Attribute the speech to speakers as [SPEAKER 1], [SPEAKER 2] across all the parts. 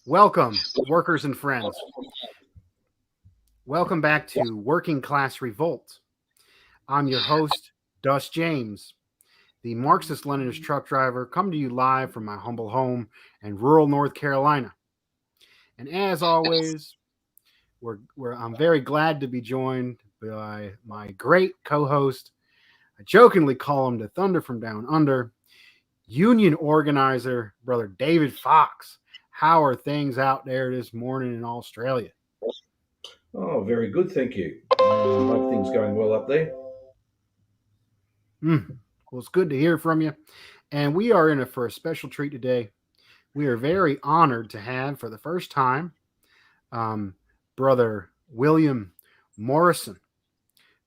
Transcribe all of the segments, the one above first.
[SPEAKER 1] Welcome, workers and friends. Welcome back to Working Class Revolt. I'm your host, Dus James, the Marxist Leninist truck driver, coming to you live from my humble home in rural North Carolina. And as always, I'm very glad to be joined by my great co-host. I jokingly call him the Thunder from Down Under, union organizer, brother David Fox. How are things out there this morning in Australia?
[SPEAKER 2] Oh, very good, thank you. Hope things going well up there.
[SPEAKER 1] Well, it's good to hear from you. And we are in it for a special treat today. We are very honored to have, for the first time, Brother William Morrison,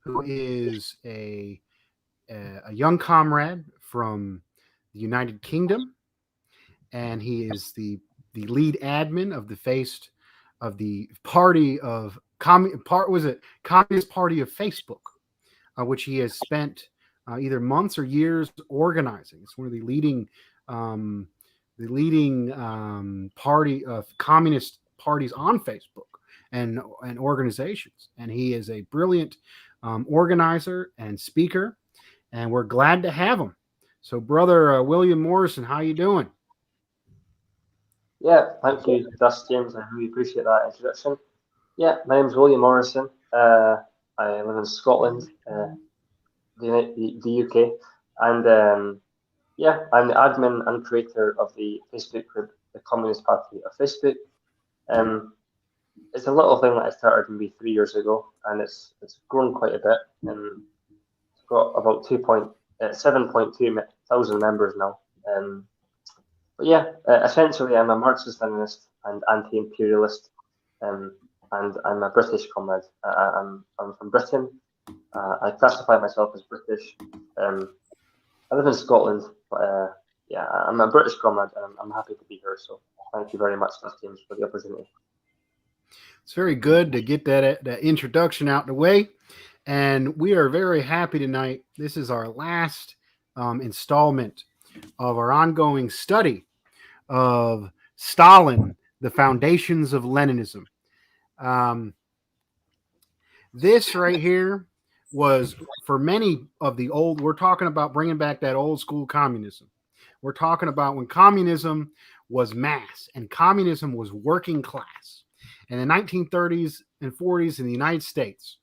[SPEAKER 1] who is a young comrade from the United Kingdom, and he is the lead admin of the party of Communist Party of Facebook, which he has spent either months or years organizing. It's one of the leading party of communist parties on Facebook and organizations. And he is a brilliant organizer and speaker, and we're glad to have him. So, brother William Morrison, how you doing?
[SPEAKER 3] Yeah, thank you, Dust James. I really appreciate that introduction. Yeah, my name's William Morrison. I live in Scotland, the UK, and yeah, I'm the admin and creator of the Facebook group, the Communist Party of Facebook. Um, it's a little thing that I started maybe 3 years ago, and it's grown quite a bit, and it's got about 7.2 thousand members now. But yeah, essentially, I'm a Marxist-Leninist and anti-imperialist, um, and I'm a British comrade. I'm from Britain. I classify myself as British. I live in Scotland, but yeah, I'm a British comrade, and I'm happy to be here. So thank you very much, James, for the opportunity.
[SPEAKER 1] It's very good to get that introduction out the way. And we are very happy tonight. This is our last installment of our ongoing study of Stalin, the foundations of Leninism. This right here was for many of the old, we're talking about bringing back that old school communism. We're talking about when communism was mass and communism was working class. In the 1930s and 40s in the United States,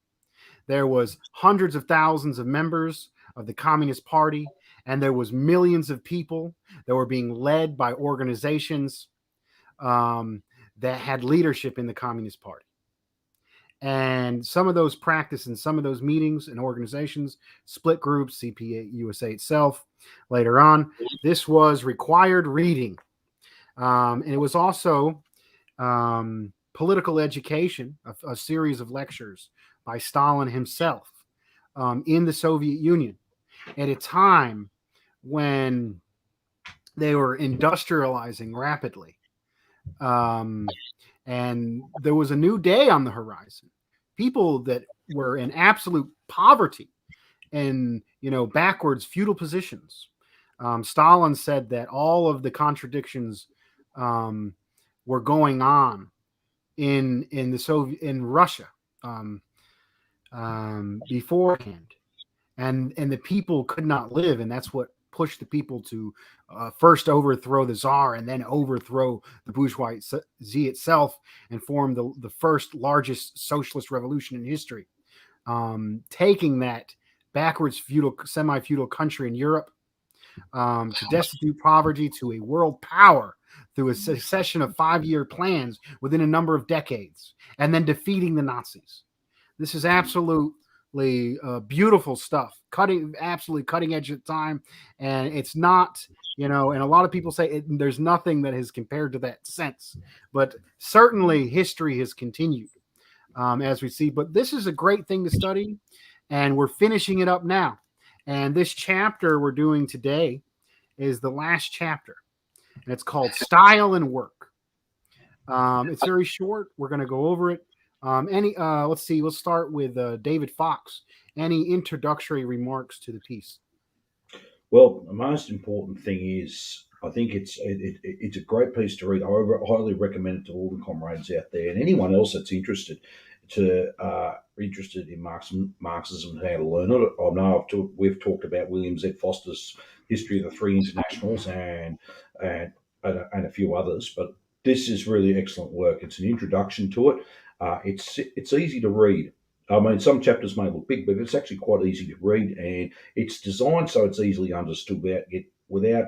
[SPEAKER 1] there was hundreds of thousands of members of the Communist Party, and there was millions of people that were being led by organizations that had leadership in the Communist Party. And some of those practice in some of those meetings and organizations, split groups, CPA USA itself, later on, this was required reading. And it was also political education, a series of lectures by Stalin himself in the Soviet Union at a time when they were industrializing rapidly. And there was a new day on the horizon. People that were in absolute poverty and, backwards feudal positions. Stalin said that all of the contradictions were going on in Russia beforehand, and the people could not live, and that's what pushed the people to first overthrow the Tsar and then overthrow the bourgeoisie itself and form the first largest socialist revolution in history, taking that backwards semi-feudal country in Europe to destitute poverty to a world power through a succession of 5-year plans within a number of decades, and then defeating the Nazis. This is absolutely beautiful stuff, absolutely cutting edge at the time, and it's not, and a lot of people say there's nothing that has compared to that since, but certainly history has continued as we see. But this is a great thing to study, and we're finishing it up now. And this chapter we're doing today is the last chapter, and it's called Style and Work. It's very short. We're going to go over it. Let's see. We'll start with David Fox. Any introductory remarks to the piece?
[SPEAKER 2] Well, the most important thing is, I think it's a great piece to read. I highly recommend it to all the comrades out there and anyone else that's interested in Marxism and how to learn it. I know we've talked about William Z. Foster's History of the Three Internationals and a few others, but this is really excellent work. It's an introduction to it. It's easy to read. I mean, some chapters may look big, but it's actually quite easy to read, and it's designed so it's easily understood without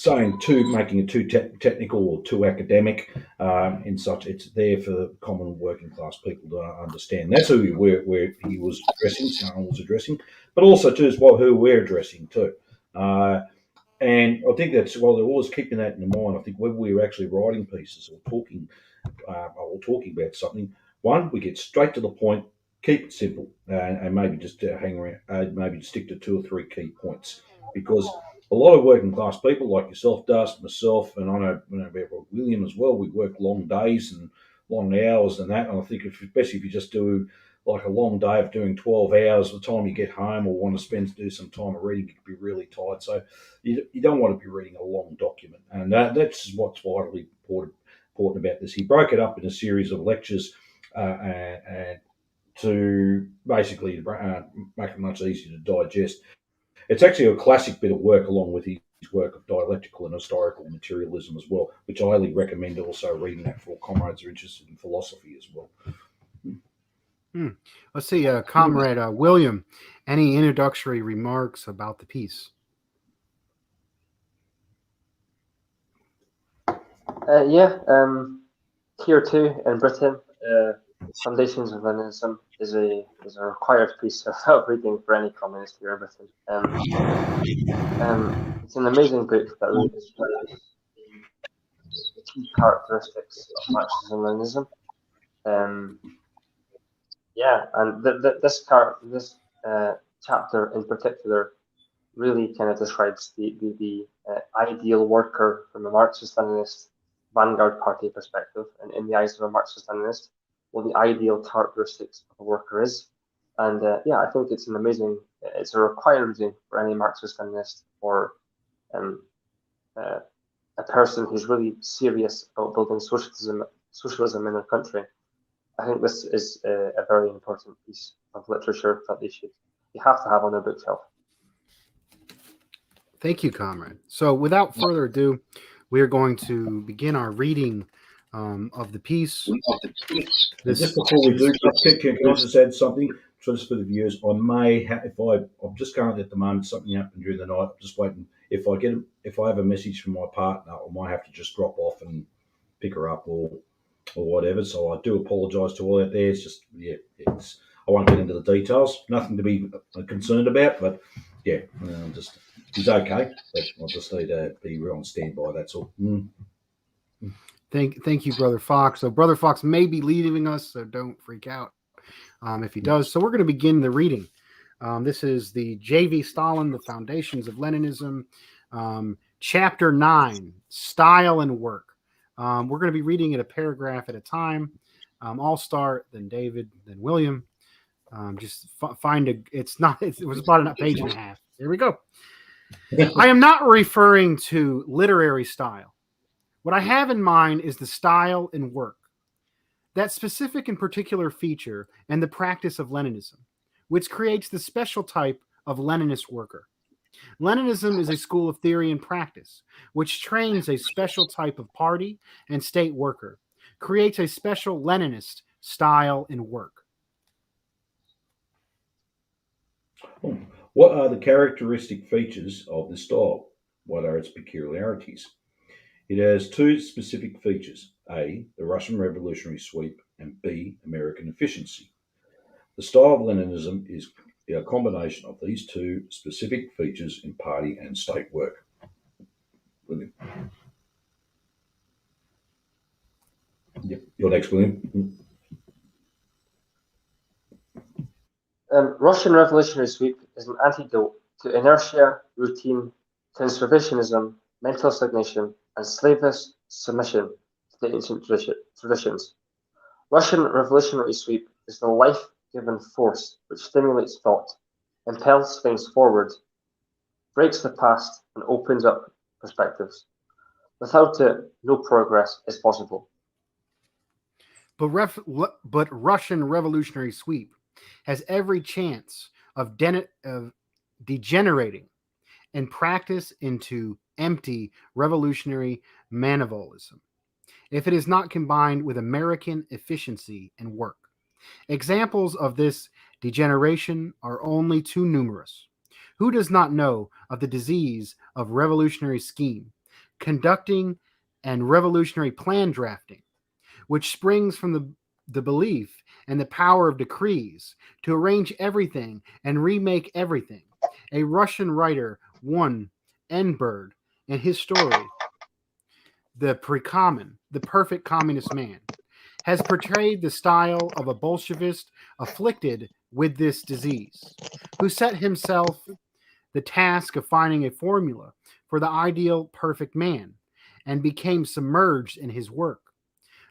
[SPEAKER 2] making it too technical or too academic. In such, it's there for common working class people to understand. That's where he was addressing, Sarah was addressing, but also too is who we're addressing too. And I think that's while they're always keeping that in mind. I think when we're actually writing pieces or talking about something, one, we get straight to the point, keep it simple, and maybe just hang around, maybe stick to two or three key points, because a lot of working class people like yourself, Dust, myself, and I know about William as well. We work long days and long hours and that. And I think especially if you just do like a long day of doing 12 hours, by the time you get home or want to do some time of reading, you can be really tired. So you don't want to be reading a long document. And that's what's vitally important about this. He broke it up in a series of lectures and to basically make it much easier to digest. It's actually a classic bit of work along with his work of dialectical and historical materialism as well, which I highly recommend also reading that for comrades who are interested in philosophy as well.
[SPEAKER 1] Let's see, Comrade William, any introductory remarks about the piece?
[SPEAKER 3] Here too in Britain, Foundations of Leninism is a required piece of reading for any communist here in Britain. It's an amazing book that really describes the key characteristics of Marxism Leninism. And this chapter in particular really kind of describes the ideal worker from a Marxist-Leninist vanguard party perspective, and in the eyes of a Marxist-Leninist, what the ideal characteristics of a worker is. And I think it's a required reading for any Marxist-Leninist or a person who's really serious about building socialism in their country. I think this is a very important piece of literature that you have to have on their bookshelf.
[SPEAKER 1] Thank you, Comrade. So without further ado, we are going to begin our reading of the piece.
[SPEAKER 2] Just before we do, can I just add something? Just for the viewers, I may have, I'm just currently at the moment, something happened during the night. I'm just waiting. If I have a message from my partner, I might have to just drop off and pick her up or whatever. So I do apologise to all out there. It's just, I won't get into the details. Nothing to be concerned about, but he's okay. But I'll just need to be on standby. That's all.
[SPEAKER 1] Thank you, Brother Fox. So Brother Fox may be leaving us, so don't freak out if he does. So we're going to begin the reading. This is the J.V. Stalin, The Foundations of Leninism, Chapter 9, Style and Work. We're going to be reading it a paragraph at a time. I'll start, then David, then William. Just find it was about a page and a half. Here we go. I am not referring to literary style. What I have in mind is the style and work, that specific and particular feature and the practice of Leninism, which creates the special type of Leninist worker. Leninism is a school of theory and practice, which trains a special type of party and state worker, creates a special Leninist style and work.
[SPEAKER 2] What are the characteristic features of the style? What are its peculiarities? It has two specific features: A, the Russian revolutionary sweep, and B, American efficiency. The style of Leninism is a combination of these two specific features in party and state work. William. Yep. You're next, William.
[SPEAKER 3] Russian revolutionary sweep is an antidote to inertia, routine, conservationism, mental stagnation, and slavish submission to the ancient traditions. Russian revolutionary sweep is the life-given force which stimulates thought, impels things forward, breaks the past, and opens up perspectives. Without it, no progress is possible.
[SPEAKER 1] But Russian revolutionary sweep has every chance of degenerating in practice into empty revolutionary manivolism if it is not combined with American efficiency and work. Examples of this degeneration are only too numerous. Who does not know of the disease of revolutionary scheme, conducting, and revolutionary plan drafting, which springs from the belief and the power of decrees to arrange everything and remake everything? A Russian writer, one Enberg, in his story, The Perfect Communist Man, has portrayed the style of a Bolshevist afflicted with this disease, who set himself the task of finding a formula for the ideal perfect man and became submerged in his work.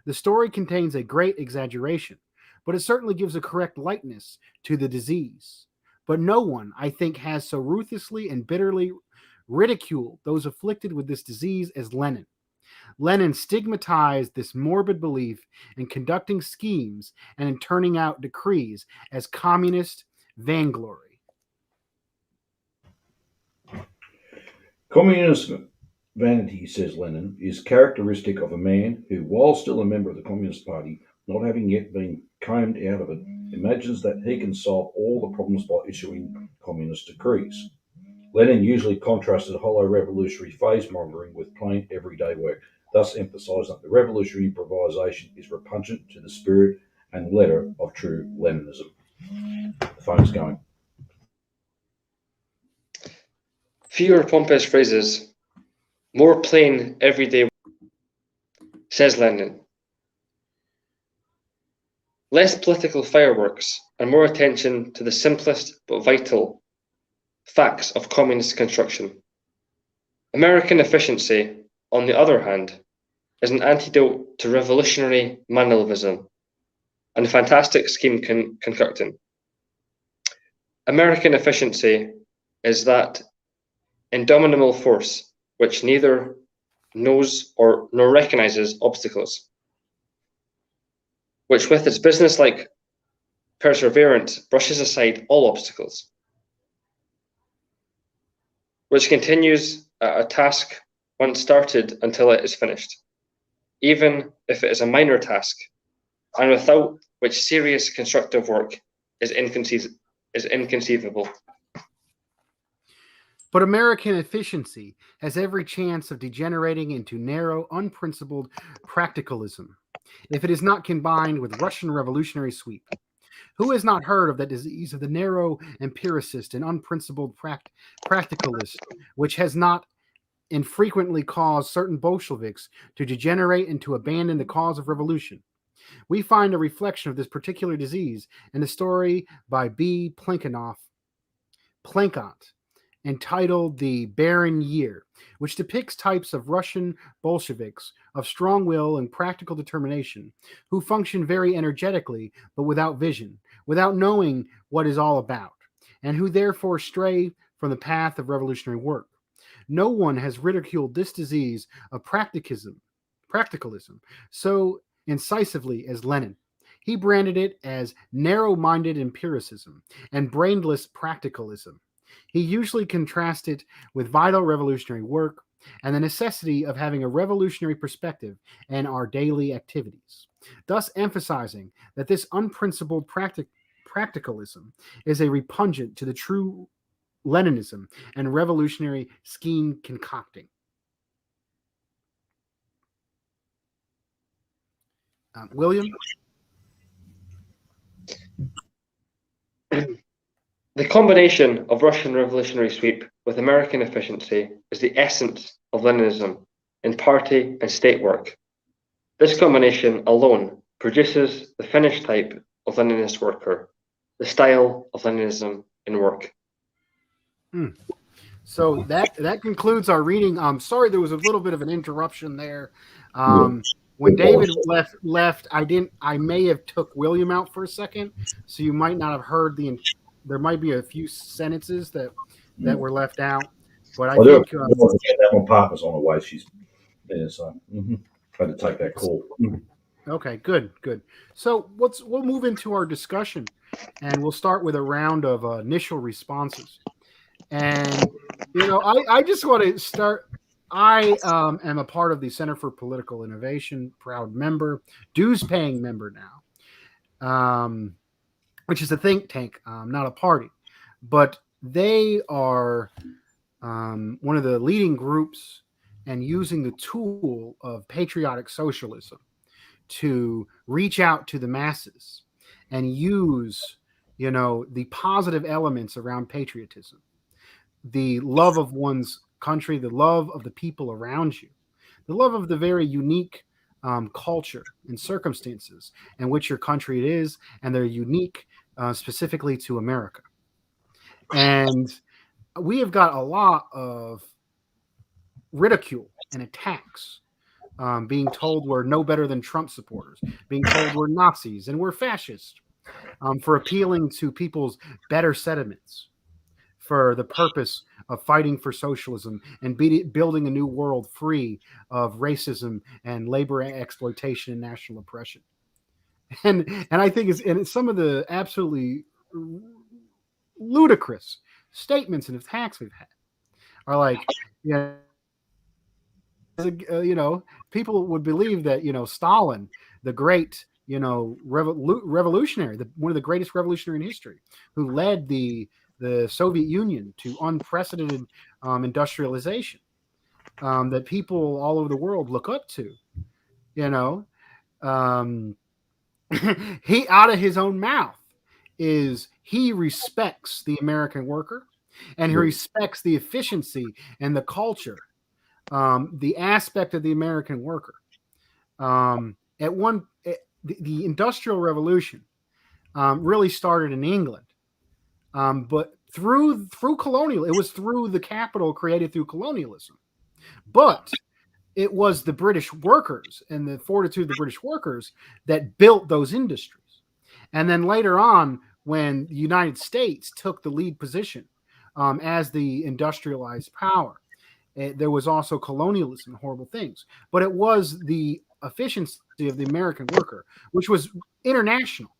[SPEAKER 1] The story contains a great exaggeration, but it certainly gives a correct likeness to the disease. But no one, I think, has so ruthlessly and bitterly ridiculed those afflicted with this disease as Lenin. Lenin stigmatized this morbid belief in conducting schemes and in turning out decrees as communist vainglory.
[SPEAKER 2] Communist vanity, says Lenin, is characteristic of a man who, while still a member of the Communist Party, not having yet been combed out of it, imagines that he can solve all the problems by issuing communist decrees. Lenin usually contrasted hollow revolutionary phase-mongering with plain everyday work, thus emphasising that the revolutionary improvisation is repugnant to the spirit and letter of true Leninism. The phone's going.
[SPEAKER 4] Fewer pompous phrases, more plain everyday, says Lenin. Less political fireworks and more attention to the simplest but vital facts of communist construction. American efficiency, on the other hand, is an antidote to revolutionary mannerism and fantastic scheme concocting. American efficiency is that indomitable force which neither knows nor recognizes obstacles, which with its business-like perseverance brushes aside all obstacles, which continues a task once started until it is finished, even if it is a minor task, and without which serious constructive work is inconceivable.
[SPEAKER 1] But American efficiency has every chance of degenerating into narrow, unprincipled practicalism if it is not combined with Russian revolutionary sweep. Who has not heard of that disease of the narrow empiricist and unprincipled practicalist, which has not infrequently caused certain Bolsheviks to degenerate and to abandon the cause of revolution? We find a reflection of this particular disease in the story by B. Plankott, entitled The Barren Year, which depicts types of Russian Bolsheviks of strong will and practical determination, who function very energetically but without vision, without knowing what is all about, and who therefore stray from the path of revolutionary work. No one has ridiculed this disease of practicalism so incisively as Lenin. He branded it as narrow-minded empiricism and brainless practicalism. He usually contrasted with vital revolutionary work and the necessity of having a revolutionary perspective in our daily activities, thus emphasizing that this unprincipled practicalism is a repugnant to the true Leninism and revolutionary scheme concocting. William?
[SPEAKER 4] The combination of Russian revolutionary sweep with American efficiency is the essence of Leninism in party and state work. This combination alone produces the finished type of Leninist worker, the style of Leninism in work.
[SPEAKER 1] So that concludes our reading. I'm sorry there was a little bit of an interruption there. When David left, I may have took William out for a second, so you might not have heard there might be a few sentences that were left out. But I
[SPEAKER 2] I do
[SPEAKER 1] think
[SPEAKER 2] apologize that my partner's on the way. She's there, so had to take that call.
[SPEAKER 1] okay, good, good. So we'll move into our discussion, and we'll start with a round of initial responses. And I just want to start. I am a part of the Center for Political Innovation, proud member, dues-paying member now, which is a think tank, not a party, but they are one of the leading groups and using the tool of patriotic socialism to reach out to the masses and use, the positive elements around patriotism, the love of one's country, the love of the people around you, the love of the very unique culture and circumstances in which your country it is, and they're unique specifically to America. And we have got a lot of ridicule and attacks, being told we're no better than Trump supporters, being told we're Nazis and we're fascists, for appealing to people's better sentiments for the purpose of fighting for socialism and building a new world free of racism and labor exploitation and national oppression. And I think it's some of the absolutely ludicrous statements and attacks we've had are like, people would believe that, Stalin, the great, revolutionary, one of the greatest revolutionary in history, who led the Soviet Union to unprecedented industrialization, that people all over the world look up to, he, out of his own mouth, he respects the American worker, and he respects the efficiency and the culture, the aspect of the American worker. The Industrial Revolution really started in England, but through colonial, it was through the capital created through colonialism. But it was the British workers and the fortitude of the British workers that built those industries. And then later on, when the United States took the lead position as the industrialized power, there was also colonialism and horrible things. But it was the efficiency of the American worker, which was international.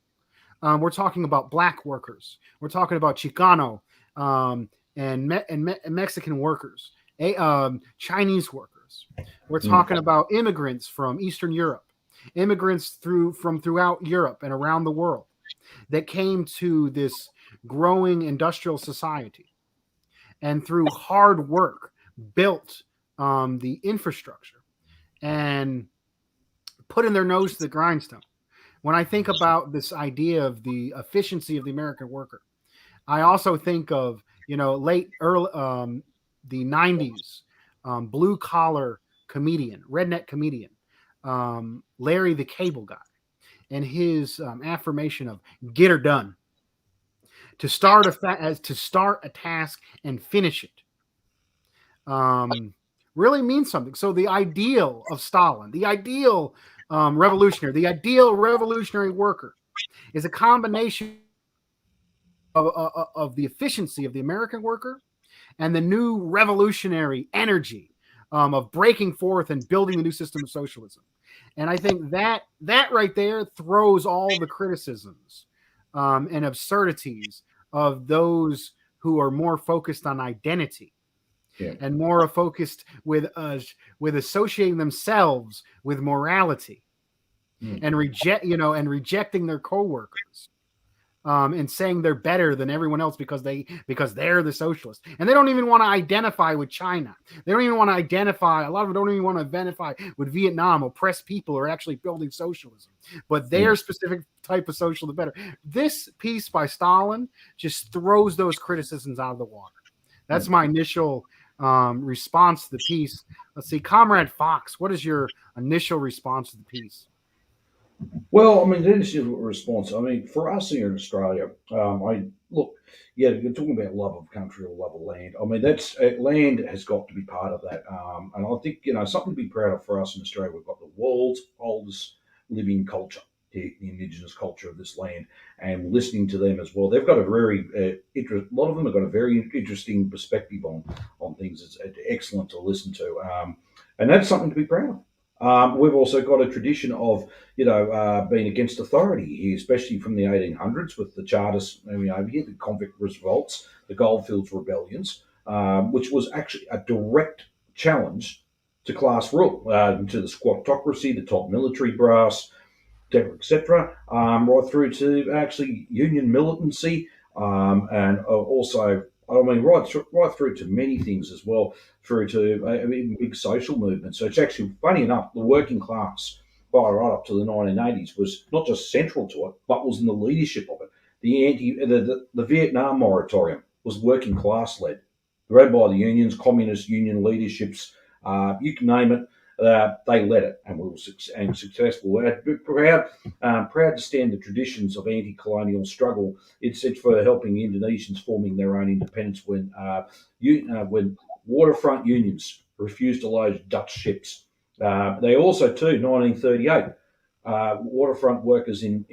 [SPEAKER 1] We're talking about black workers. We're talking about Chicano and Mexican workers, Chinese workers. We're talking about immigrants from Eastern Europe, immigrants from throughout Europe and around the world that came to this growing industrial society, and through hard work built the infrastructure and putting their nose to the grindstone. When I think about this idea of the efficiency of the American worker, I also think of, the 90s blue collar comedian, redneck comedian, Larry the Cable Guy, and his affirmation of "get her done," to start a task and finish it. Really means something. So the ideal of Stalin, the ideal revolutionary, the ideal revolutionary worker, is a combination of the efficiency of the American worker and the new revolutionary energy of breaking forth and building a new system of socialism. And I think that right there throws all the criticisms and absurdities of those who are more focused on identity. Yeah. And more focused with associating themselves with morality, and rejecting their coworkers, and saying they're better than everyone else because they're the socialists, and they don't even want to identify with China. They don't even want to identify. A lot of them don't even want to identify with Vietnam. Oppressed people are actually building socialism, but their specific type of social, the better. This piece by Stalin just throws those criticisms out of the water. That's my initial response to the piece. Let's see, Comrade Fox, what is your initial response to the piece?
[SPEAKER 2] Well, I mean, the initial response, I mean, for us here in Australia, you're talking about love of country or love of land. I mean, land has got to be part of that. And I think, something to be proud of for us in Australia, we've got the world's oldest living culture. the indigenous culture of this land and listening to them as well. They've got a very, a lot of them have got a very interesting perspective on things. It's excellent to listen to. And that's something to be proud of. We've also got a tradition of, being against authority here, especially from the 1800s with the Chartists over here, the convict revolts, the Goldfields rebellions, which was actually a direct challenge to class rule, to the squattocracy, the top military brass, etc., right through to actually union militancy, and also, right through to many things as well, through to even big social movements. So it's actually funny enough, the working class, right up to the 1980s, was not just central to it, but was in the leadership of it. The Vietnam moratorium was working class led, led by the unions, communist union leaderships, you can name it. They led it, and we were successful. We're proud to stand the traditions of anti-colonial struggle. It's for helping Indonesians forming their own independence when waterfront unions refused to load Dutch ships. They also, too, 1938, waterfront workers in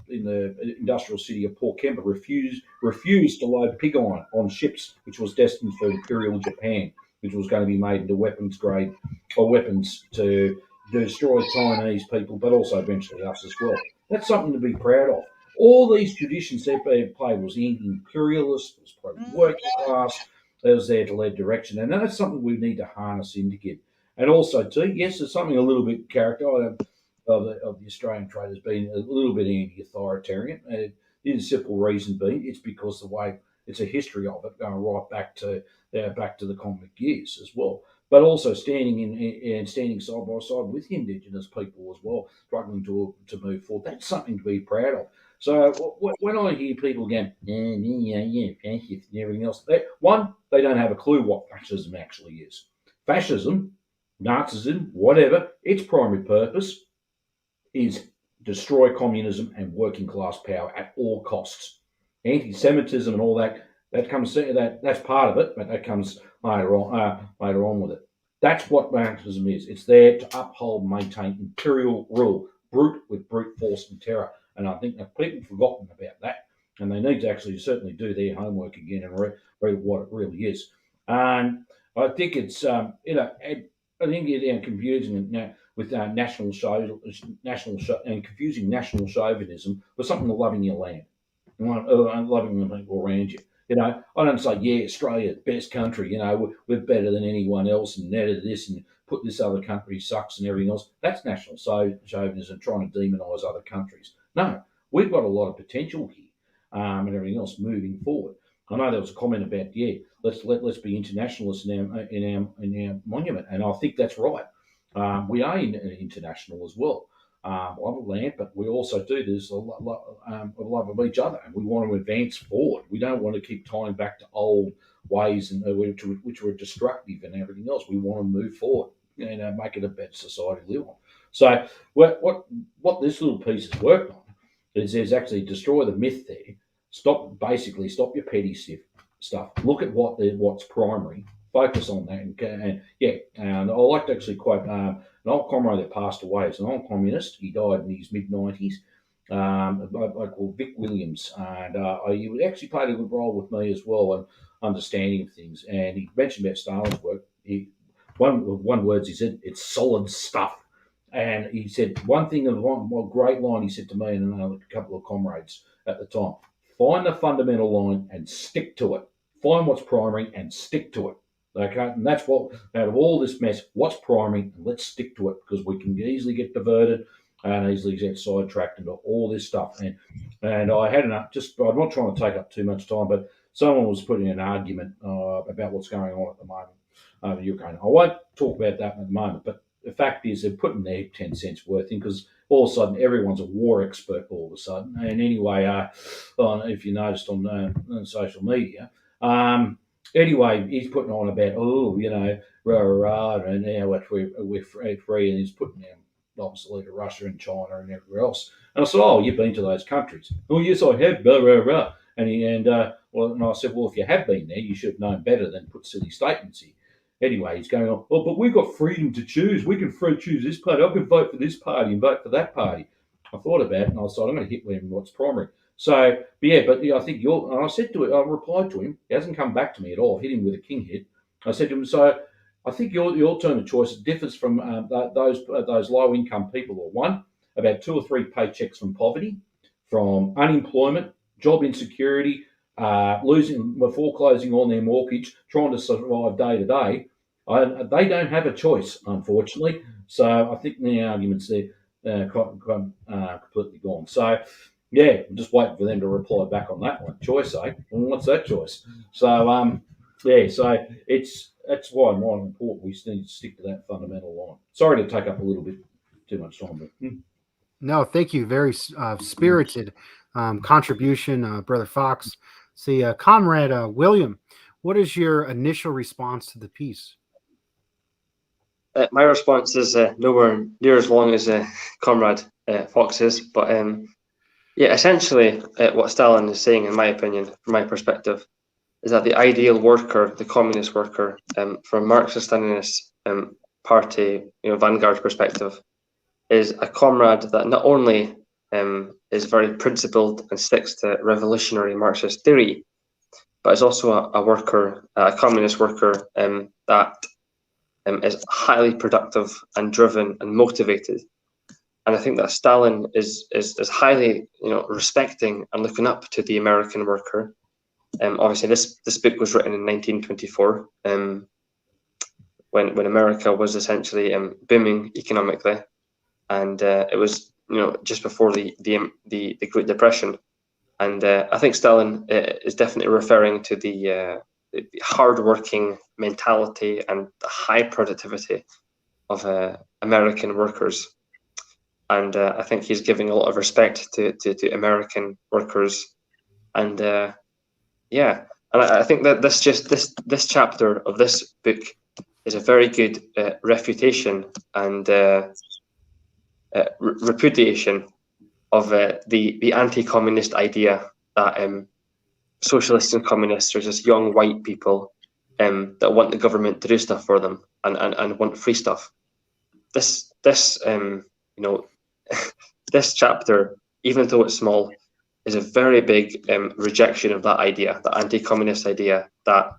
[SPEAKER 2] the industrial city of Port Kemper refused to load pig iron on ships, which was destined for Imperial Japan, which was going to be made into weapons grade or weapons to destroy Chinese people, but also eventually us as well. That's something to be proud of. All these traditions they played was anti-imperialist, was pro-working class, it was there to lead direction, and that's something we need to harness in again. And also, too, yes, there's something a little bit character of the Australian trade has been a little bit anti-authoritarian. The simple reason being it's because the way it's a history of it going right back to the convict years as well. But also standing side by side with Indigenous people as well, struggling to move forward. That's something to be proud of. So when I hear people going, fascist and everything else, they don't have a clue what fascism actually is. Fascism, Nazism, whatever, its primary purpose is destroy communism and working class power at all costs. Anti-Semitism and all that comes that's part of it, but that comes later on with it. That's what Marxism is. It's there to uphold, maintain imperial rule, with brute force and terror. And I think that people have forgotten about that, and they need to actually certainly do their homework again and read what it really is. And I think it's I think it's confusing now with national and confusing national chauvinism with something like loving your land, loving the people around you. I don't say, Australia, the best country, we're better than anyone else and net of this and put this other country sucks and everything else. That's national chauvinism, trying to demonise other countries. No, we've got a lot of potential here and everything else moving forward. I know there was a comment about, let's be internationalists in our monument, and I think that's right. We are international as well. Love of land, but we also do this a love of each other, and we want to advance forward. We don't want to keep tying back to old ways and which were destructive and everything else. We want to move forward and make it a better society to live on. So what this little piece has worked on is actually destroy the myth there. Stop your petty stuff. Look at what's primary. Focus on that, and I like to actually quote an old comrade that passed away. It's an old communist. He died in his mid-90s. A bloke called Vic Williams, and he actually played a good role with me as well and understanding of things. And he mentioned about Stalin's work. One words he said, it's solid stuff. And he said one great line he said to me and a couple of comrades at the time: find the fundamental line and stick to it. Find what's primary and stick to it. Okay, and that's what, out of all this mess, what's primary, and let's stick to it, because we can easily get diverted and easily get sidetracked into all this stuff. And I had I'm not trying to take up too much time, but someone was putting an argument about what's going on at the moment over Ukraine. I won't talk about that at the moment, but the fact is they're putting their 10 cents worth in, because all of a sudden everyone's a war expert all of a sudden. And anyway, if you noticed on social media, anyway, he's putting on about, and now we're free, and he's putting down obviously to Russia and China and everywhere else. And I said, you've been to those countries. Oh, yes, I have, blah, blah, blah. And I said, well, if you have been there, you should have known better than put silly statements here. Anyway, he's going on, but we've got freedom to choose. We can choose this party. I can vote for this party and vote for that party. I thought about it and I decided I'm going to hit him what's primary. So, I think and I said to it, I replied to him. He hasn't come back to me at all. I've hit him with a king hit. I said to him, so I think your term of choice differs from those low income people. Or one, about 2 or 3 paychecks from poverty, from unemployment, job insecurity, foreclosing on their mortgage, trying to survive day to day. They don't have a choice, unfortunately. So I think the argument's there. Completely gone. So, yeah, I'm just waiting for them to reply back on that one. Choice, eh? Well, what's that choice? So, so that's why I'm important. We need to stick to that fundamental line. Sorry to take up a little bit too much time, but
[SPEAKER 1] No, thank you. Very spirited contribution, Brother Fox. See, Comrade William, what is your initial response to the piece?
[SPEAKER 4] My response is nowhere near as long as Comrade Fox's, but essentially what Stalin is saying, in my opinion, from my perspective, is that the ideal worker, the communist worker, from a Marxist-Leninist party, vanguard perspective, is a comrade that not only is very principled and sticks to revolutionary Marxist theory, but is also a worker, a communist worker that is highly productive and driven and motivated. And I think that Stalin is highly, respecting and looking up to the American worker. Obviously, this book was written in 1924, when America was essentially booming economically, and it was just before the Great Depression. And I think Stalin is definitely referring to the hard-working mentality and the high productivity of American workers. And I think he's giving a lot of respect to American workers. And and I think that this chapter of this book is a very good refutation and repudiation of the anti-communist idea that socialists and communists are just young white people that want the government to do stuff for them and want free stuff. This this chapter, even though it's small, is a very big rejection of that idea, the anti-communist idea that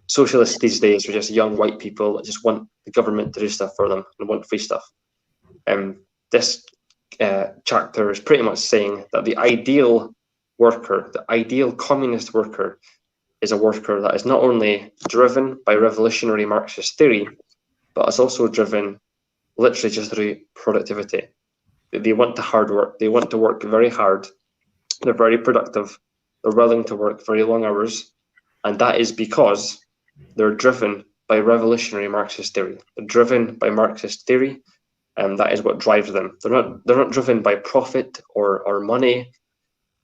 [SPEAKER 4] socialists these days are just young white people that just want the government to do stuff for them and want free stuff. This chapter is pretty much saying that the ideal worker, the ideal communist worker, is a worker that is not only driven by revolutionary Marxist theory, but is also driven literally just through productivity. They want the hard work. They want to work very hard. They're very productive. They're willing to work very long hours. And that is because they're driven by revolutionary Marxist theory. They're driven by Marxist theory, and that is what drives them. They're not driven by profit or money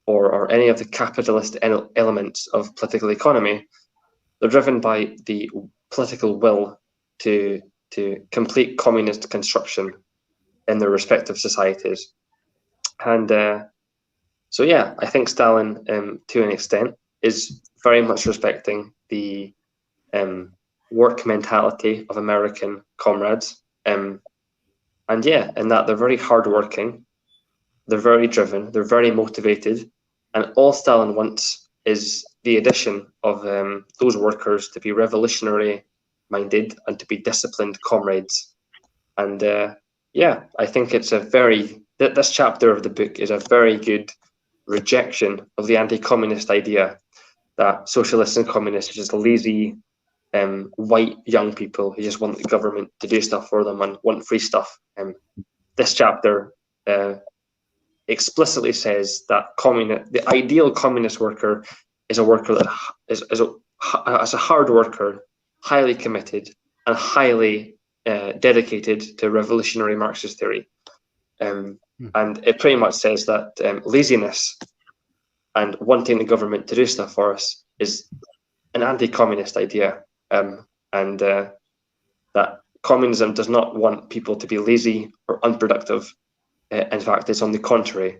[SPEAKER 4] or any of the capitalist elements of political economy. They're driven by the political will to complete communist construction in their respective societies. And so, yeah, I think Stalin, to an extent, is very much respecting the work mentality of American comrades. And yeah, in that they're very hardworking, they're very driven, they're very motivated, and all Stalin wants is the addition of those workers to be revolutionary minded and to be disciplined comrades. And yeah, I think it's this chapter of the book is a very good rejection of the anti-communist idea that socialists and communists are just lazy white young people who just want the government to do stuff for them and want free stuff. This chapter explicitly says that the ideal communist worker is a worker that is a hard worker, highly committed and highly dedicated to revolutionary Marxist theory. And it pretty much says that laziness and wanting the government to do stuff for us is an anti-communist idea, and that communism does not want people to be lazy or unproductive. In fact, it's on the contrary.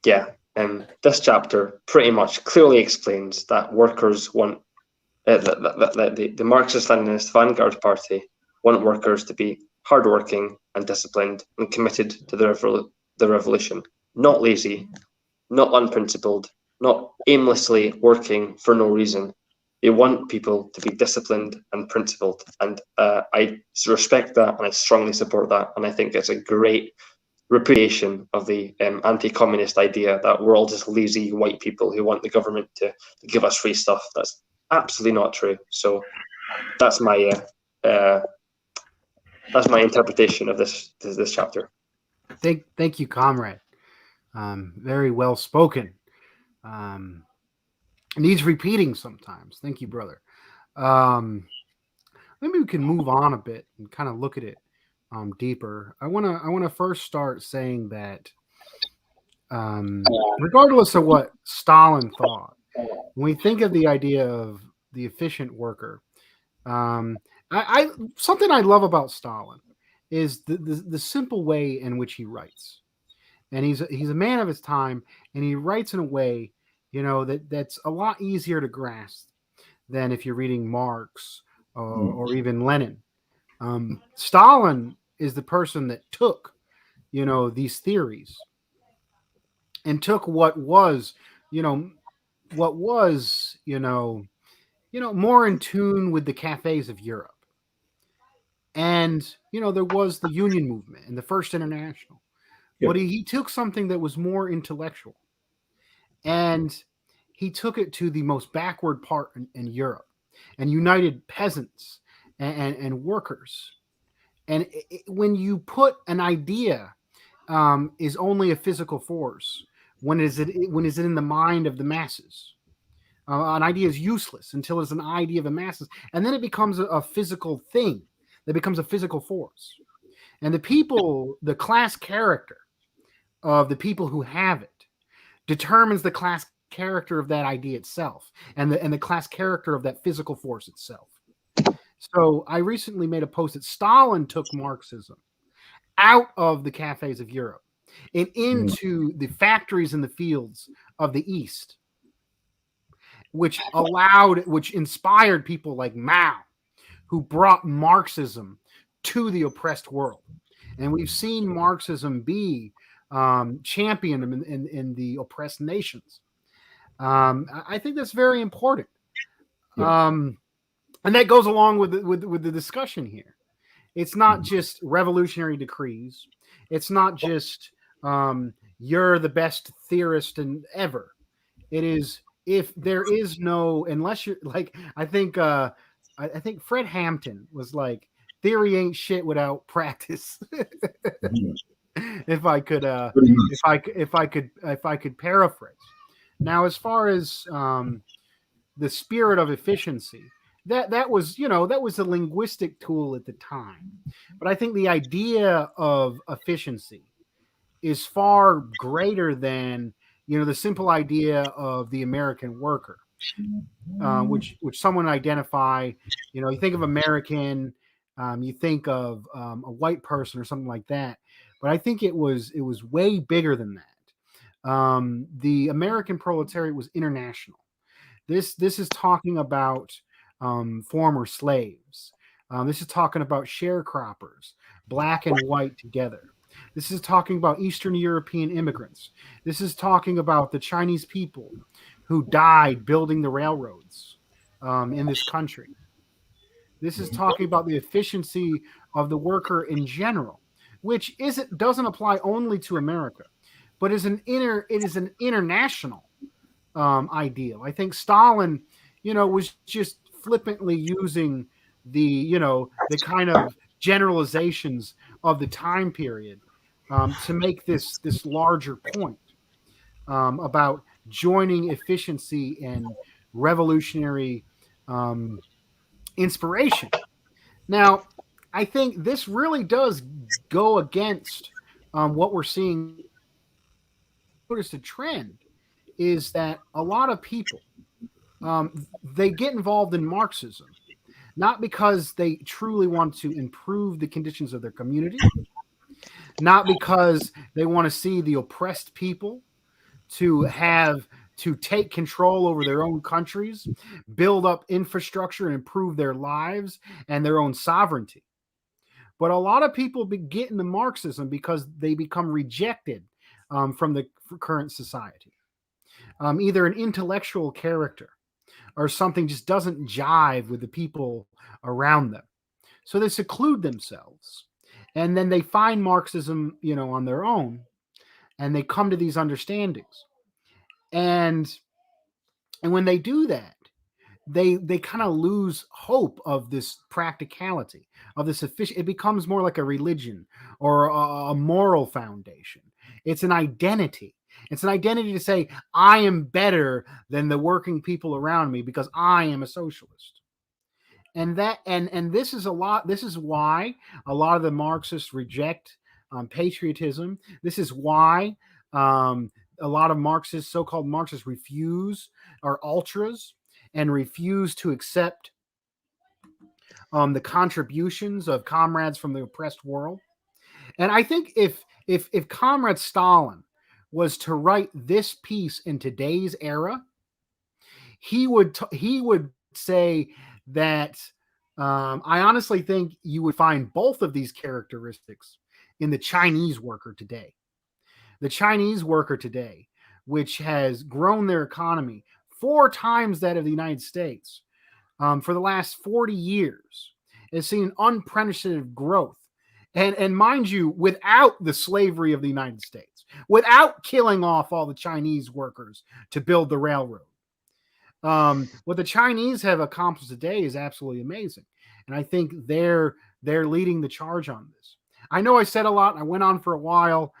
[SPEAKER 4] This chapter pretty much clearly explains that workers want the Marxist-Leninist vanguard party want workers to be hardworking, and disciplined, and committed to the revolution. Not lazy, not unprincipled, not aimlessly working for no reason. They want people to be disciplined and principled. And I respect that, and I strongly support that. And I think it's a great repudiation of the anti-communist idea that we're all just lazy white people who want the government to give us free stuff. That's absolutely not true. So that's my interpretation of this chapter.
[SPEAKER 1] Thank you, comrade. Very well spoken. Needs repeating sometimes. Thank you, brother. Maybe we can move on a bit and kind of look at it deeper. I wanna first start saying that regardless of what Stalin thought, when we think of the idea of the efficient worker, I something I love about Stalin is the simple way in which he writes. And he's a man of his time, and he writes in a way, that's a lot easier to grasp than if you're reading Marx or even Lenin. Stalin is the person that took, these theories and took what was more in tune with the cafes of Europe. And, there was the Union movement and the First International. Yep. But he took something that was more intellectual, and he took it to the most backward part in Europe and united peasants and workers. And when you put an idea is only a physical force, when is it in the mind of the masses? An idea is useless until it's an idea of the masses, and then it becomes a physical thing that becomes a physical force. And the class character of the people who have it determines the class character of that idea itself, and the class character of that physical force itself. So I recently made a post that Stalin took Marxism out of the cafes of Europe and into the factories and the fields of the East, which inspired people like Mao, who brought Marxism to the oppressed world. And we've seen Marxism be championed in the oppressed nations. I think that's very important. Yeah. And that goes along with the discussion here. It's not just revolutionary decrees. It's not just you're the best theorist ever. It is, if there is no, unless you're like, I think Fred Hampton was like, theory ain't shit without practice. If I could paraphrase. Now, as far as the spirit of efficiency, that was a linguistic tool at the time. But I think the idea of efficiency is far greater than, the simple idea of the American worker, which someone identify, you think of American, you think of a white person or something like that. But I think it was way bigger than that. The American proletariat was international. This is talking about former slaves. This is talking about sharecroppers, black and white together. This is talking about Eastern European immigrants. This is talking about the Chinese people who died building the railroads in this country. This is talking about the efficiency of the worker in general, which doesn't apply only to America, but it is an international ideal. I think Stalin, was just flippantly using the kind of generalizations of the time period to make this larger point about joining efficiency and revolutionary inspiration. Now, I think this really does go against what we're seeing. Notice the trend is that a lot of people, they get involved in Marxism, not because they truly want to improve the conditions of their community, not because they want to see the oppressed people to take control over their own countries, build up infrastructure and improve their lives and their own sovereignty. But a lot of people get into Marxism because they become rejected from the current society. Either an intellectual character or something just doesn't jive with the people around them. So they seclude themselves. And then they find Marxism, on their own, and they come to these understandings. And when they do that, they kind of lose hope of this practicality, of this efficient. It becomes more like a religion or a moral foundation. It's an identity. It's an identity to say, I am better than the working people around me because I am a socialist. And this is why a lot of the Marxists reject patriotism. This is why a lot of so-called Marxists refuse, or ultras, and refuse to accept the contributions of comrades from the oppressed world. And I think if Comrade Stalin was to write this piece in today's era, he would say that I honestly think you would find both of these characteristics in the Chinese worker today. The Chinese worker today, which has grown their economy 4 times that of the United States for the last 40 years, has seen unprecedented growth. And mind you, without the slavery of the United States, without killing off all the Chinese workers to build the railroad. What the Chinese have accomplished today is absolutely amazing. And I think they're leading the charge on this. I know I said a lot. I went on for a while.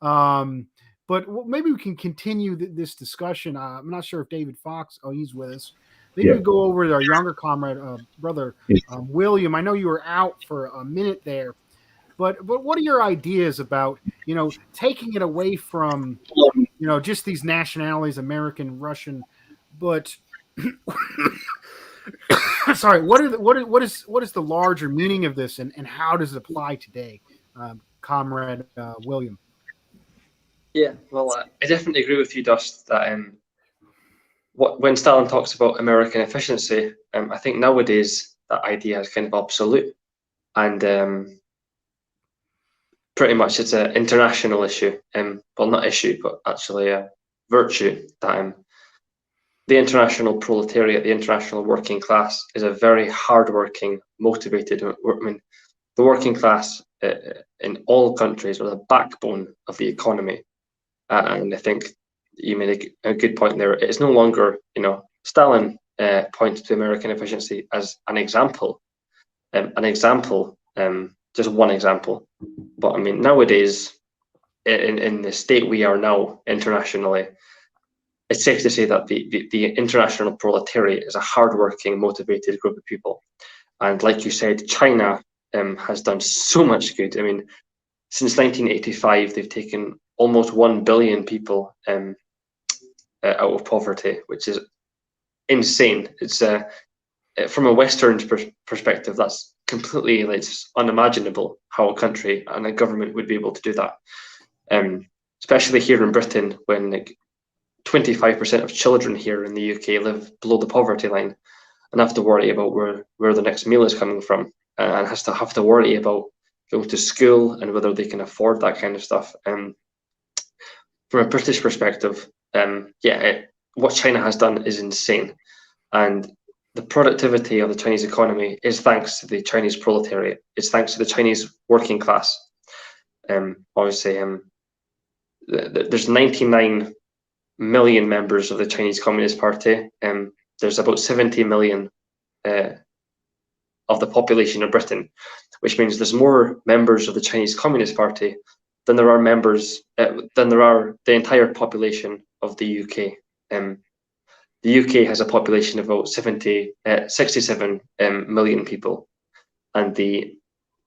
[SPEAKER 1] But maybe we can continue this discussion. I'm not sure if David Fox, he's with us. Maybe we go over to our younger comrade, brother William. I know you were out for a minute there. But what are your ideas about, taking it away from, just these nationalities, American, Russian, but sorry, what is the larger meaning of this, and how does it apply today, Comrade William?
[SPEAKER 4] Yeah, well, I definitely agree with you, Dust, that when Stalin talks about American efficiency, I think nowadays that idea is kind of obsolete, and pretty much it's an international issue, well, not issue, but actually a virtue, that the international proletariat, the international working class, is a very hardworking, motivated. I mean, the working class in all countries are the backbone of the economy, and I think you made a good point there. It's no longer, Stalin points to American efficiency as an example, just one example. But I mean, nowadays, in the state we are now internationally, it's safe to say that the international proletariat is a hardworking, motivated group of people. And like you said, China has done so much good. I mean, since 1985, they've taken almost 1 billion people out of poverty, which is insane. It's from a Western perspective, that's completely it's unimaginable how a country and a government would be able to do that. Especially here in Britain, when 25% of children here in the UK live below the poverty line and have to worry about where the next meal is coming from, and have to worry about going to school and whether they can afford that kind of stuff. From a British perspective, what China has done is insane, and the productivity of the Chinese economy is thanks to the Chinese proletariat. It's thanks to the Chinese working class. Obviously, there's 99 million members of the Chinese Communist Party. There's about 70 million of the population of Britain, which means there's more members of the Chinese Communist Party than there are the entire population of the UK. The UK has a population of about 67 million people, and the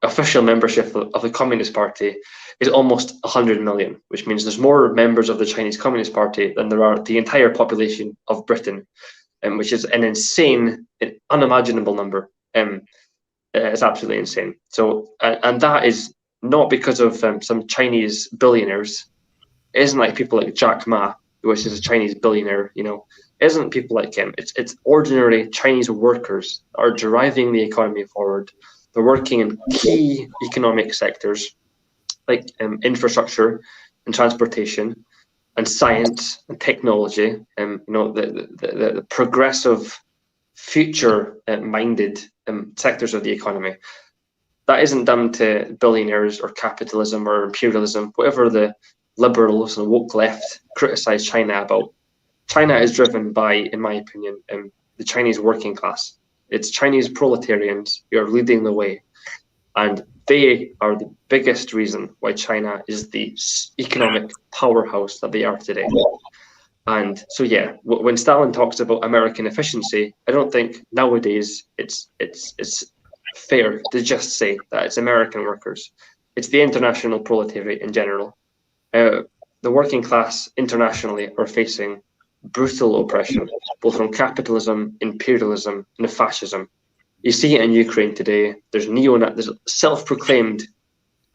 [SPEAKER 4] official membership of the Communist Party is almost 100 million, which means there's more members of the Chinese Communist Party than there are the entire population of Britain, which is an insane, unimaginable number. It's absolutely insane. So, and that is not because of some Chinese billionaires. It isn't like people like Jack Ma, who is a Chinese billionaire, It isn't people like him. It's ordinary Chinese workers that are driving the economy forward. They're working in key economic sectors like infrastructure and transportation and science and technology. The progressive, future-minded sectors of the economy. That isn't down to billionaires or capitalism or imperialism, whatever the liberals and woke left criticize China about. China is driven by, in my opinion, the Chinese working class. It's Chinese proletarians who are leading the way. And they are the biggest reason why China is the economic powerhouse that they are today. And so, yeah, when Stalin talks about American efficiency, I don't think nowadays it's fair to just say that it's American workers. It's the international proletariat in general. The working class internationally are facing brutal oppression, both from capitalism, imperialism, and fascism. You see it in Ukraine today. There's self-proclaimed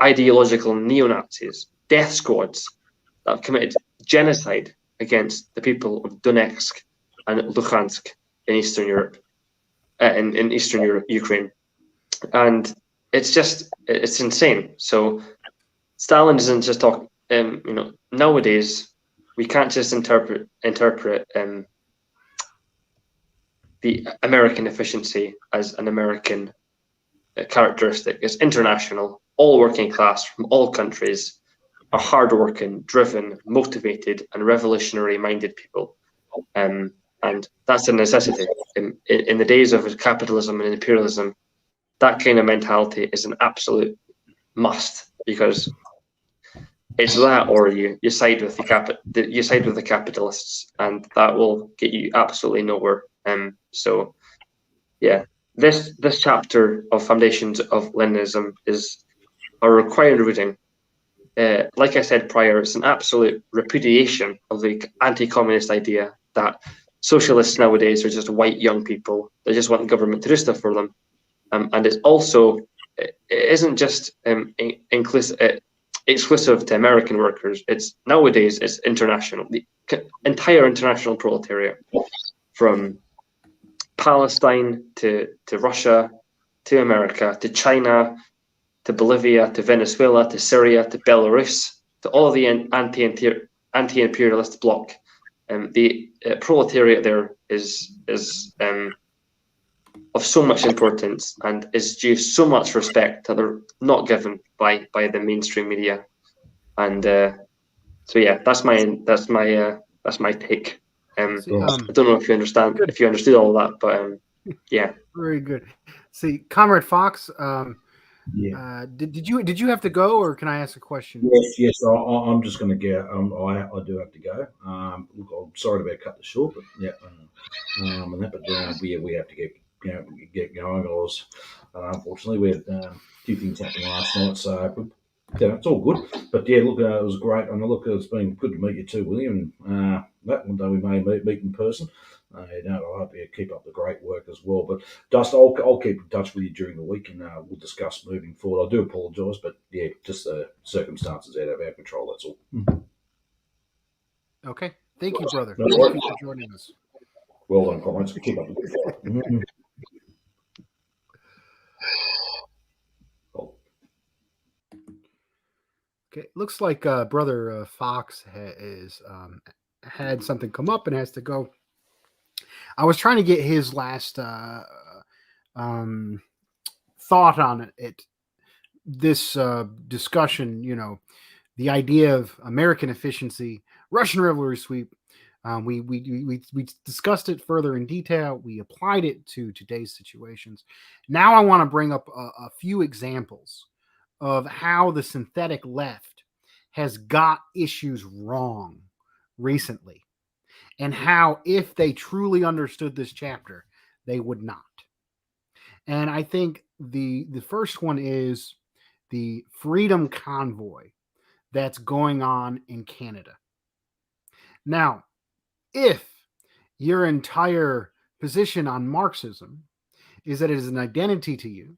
[SPEAKER 4] ideological neo-Nazis, death squads that have committed genocide against the people of Donetsk and Luhansk in Eastern Europe, in Eastern Europe, Ukraine. And it's insane. So Stalin doesn't just talk, nowadays we can't just interpret the American efficiency as an American characteristic. It's international. All working class from all countries are hardworking, driven, motivated, and revolutionary-minded people. And that's a necessity. In the days of capitalism and imperialism, that kind of mentality is an absolute must, because it's that, or you side with the capitalists, and that will get you absolutely nowhere. So, yeah, this chapter of Foundations of Leninism is a required reading. Like I said prior, it's an absolute repudiation of the anti-communist idea that socialists nowadays are just white young people. They just want the government to do stuff for them. And it's also, it isn't just exclusive to American workers. It's nowadays it's international. The entire international proletariat, from Palestine to Russia, to America, to China, to Bolivia, to Venezuela, to Syria, to Belarus, to all the anti-imperialist bloc. The proletariat there is of so much importance and is due so much respect that they're not given by the mainstream media. And so yeah, that's my take. I don't know if you understood all that, but yeah.
[SPEAKER 1] Very good. See, Comrade Fox,
[SPEAKER 2] Yeah.
[SPEAKER 1] did you have to go, or can I ask a question?
[SPEAKER 2] Yes. I'm just going to get. I do have to go. Look, I'm sorry to cut this short, but yeah, and that. But we have to get going. Unfortunately, we had a few things happening last night, so it's all good. But yeah, look, it was great, and look, it's been good to meet you too, William. That one day we may meet in person. I hope you keep up the great work as well. But Dust, I'll keep in touch with you during the week, and we'll discuss moving forward. I do apologise, but yeah, just the circumstances out of our control. That's all.
[SPEAKER 1] Okay, thank you, brother.
[SPEAKER 2] No
[SPEAKER 1] Thank
[SPEAKER 2] worries.
[SPEAKER 1] you for joining us.
[SPEAKER 2] Well done, comrades. Keep up the good fight.
[SPEAKER 1] Okay, looks like brother Fox is had something come up and has to go. I was trying to get his last thought on it. This discussion, the idea of American efficiency, Russian revelry sweep. We discussed it further in detail. We applied it to today's situations. Now I want to bring up a few examples of how the synthetic left has got issues wrong recently, and how, if they truly understood this chapter, they would not. And I think the first one is the freedom convoy that's going on in Canada. Now, if your entire position on Marxism is that it is an identity to you,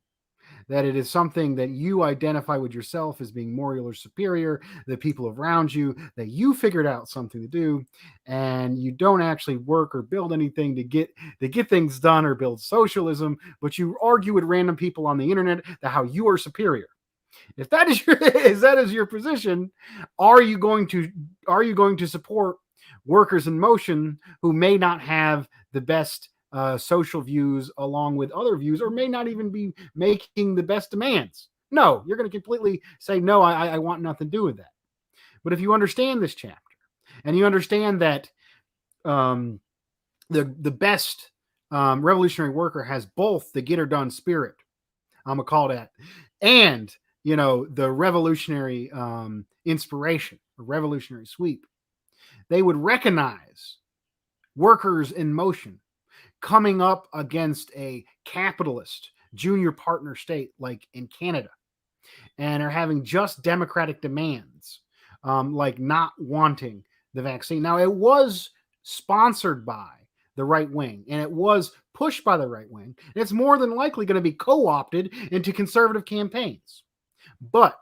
[SPEAKER 1] that it is something that you identify with yourself as being moral or superior, the people around you, that you figured out something to do, and you don't actually work or build anything to get things done or build socialism, but you argue with random people on the internet that how you are superior. If that is your position, are you going to support workers in motion who may not have the best social views along with other views, or may not even be making the best demands? No, you're going to completely say, no, I want nothing to do with that. But if you understand this chapter, and you understand that the best revolutionary worker has both the get her done spirit, I'm going to call that, and the revolutionary inspiration, a revolutionary sweep, they would recognize workers in motion coming up against a capitalist junior partner state like in Canada, and are having just democratic demands, like not wanting the vaccine. Now, it was sponsored by the right wing, and it was pushed by the right wing. It's more than likely going to be co-opted into conservative campaigns. But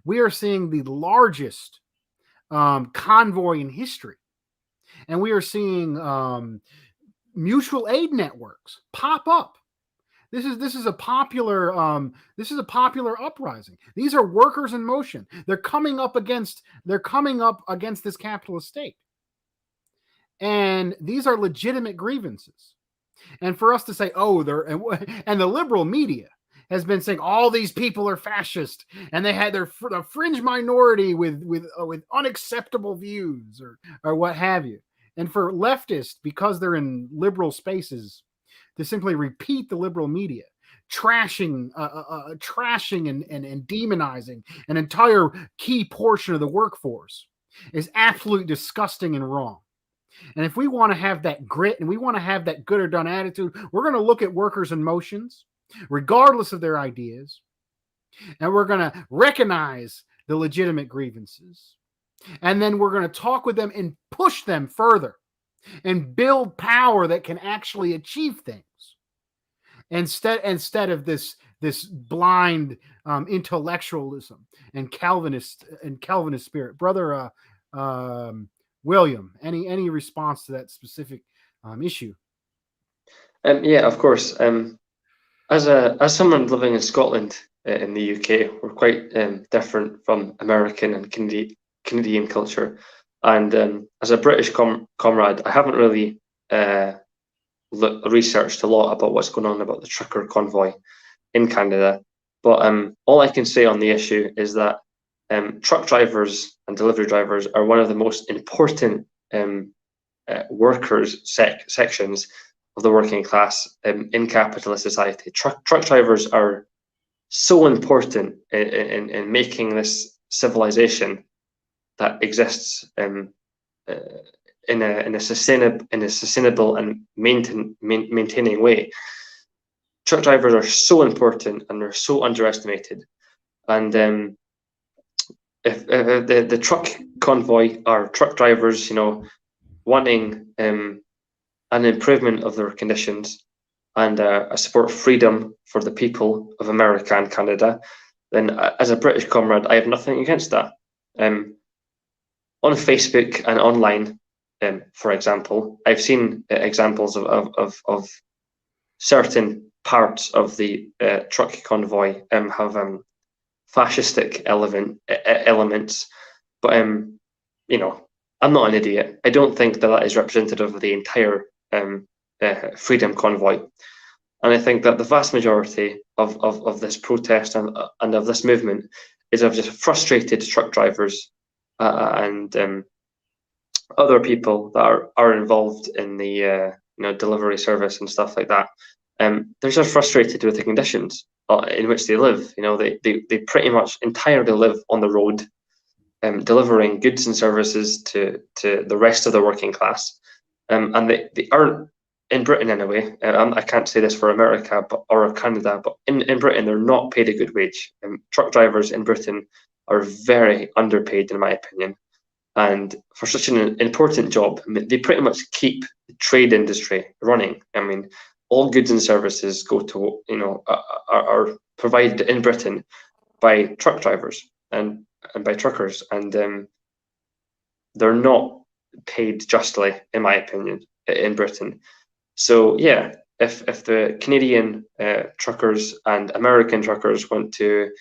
[SPEAKER 1] we are seeing the largest convoy in history, and we are seeing mutual aid networks pop up. This is a popular uprising. These are workers in motion. They're coming up against this capitalist state, and these are legitimate grievances. And for us to say, oh, and the liberal media has been saying all these people are fascist, and they had their fringe minority with unacceptable views or what have you. And for leftists, because they're in liberal spaces, to simply repeat the liberal media, trashing and demonizing an entire key portion of the workforce is absolutely disgusting and wrong. And if we want to have that grit and we want to have that good or done attitude, we're going to look at workers in motions, regardless of their ideas, and we're going to recognize the legitimate grievances. And then we're going to talk with them and push them further and build power that can actually achieve things. Instead of this blind intellectualism and Calvinist spirit. Brother William, any response to that specific issue?
[SPEAKER 4] Yeah, of course. As someone living in Scotland in the UK, we're quite different from American and Canadian culture. And as a British comrade, I haven't really researched a lot about what's going on about the trucker convoy in Canada. But all I can say on the issue is that truck drivers and delivery drivers are one of the most important sections of the working class in capitalist society. Truck drivers are so important in making this civilization that exists in a sustainable and maintaining way. Truck drivers are so important and they're so underestimated. And if the truck convoy are truck drivers, wanting an improvement of their conditions and a support freedom for the people of America and Canada, then as a British comrade, I have nothing against that. On Facebook and online, for example, I've seen examples of certain parts of the truck convoy have fascistic elements, but I'm not an idiot. I don't think that is representative of the entire freedom convoy, and I think that the vast majority of this protest and of this movement is of just frustrated truck drivers and other people that are involved in the delivery service and stuff like that. They're just frustrated with the conditions in which they live. They pretty much entirely live on the road, delivering goods and services to the rest of the working class. And they aren't, in Britain anyway, I can't say this for America or Canada, but in Britain, they're not paid a good wage. Truck drivers in Britain are very underpaid, in my opinion. And for such an important job, they pretty much keep the trade industry running. I mean, all goods and services go to, are provided in Britain by truck drivers and by truckers, and they're not paid justly, in my opinion, in Britain. So yeah, if the Canadian truckers and American truckers want to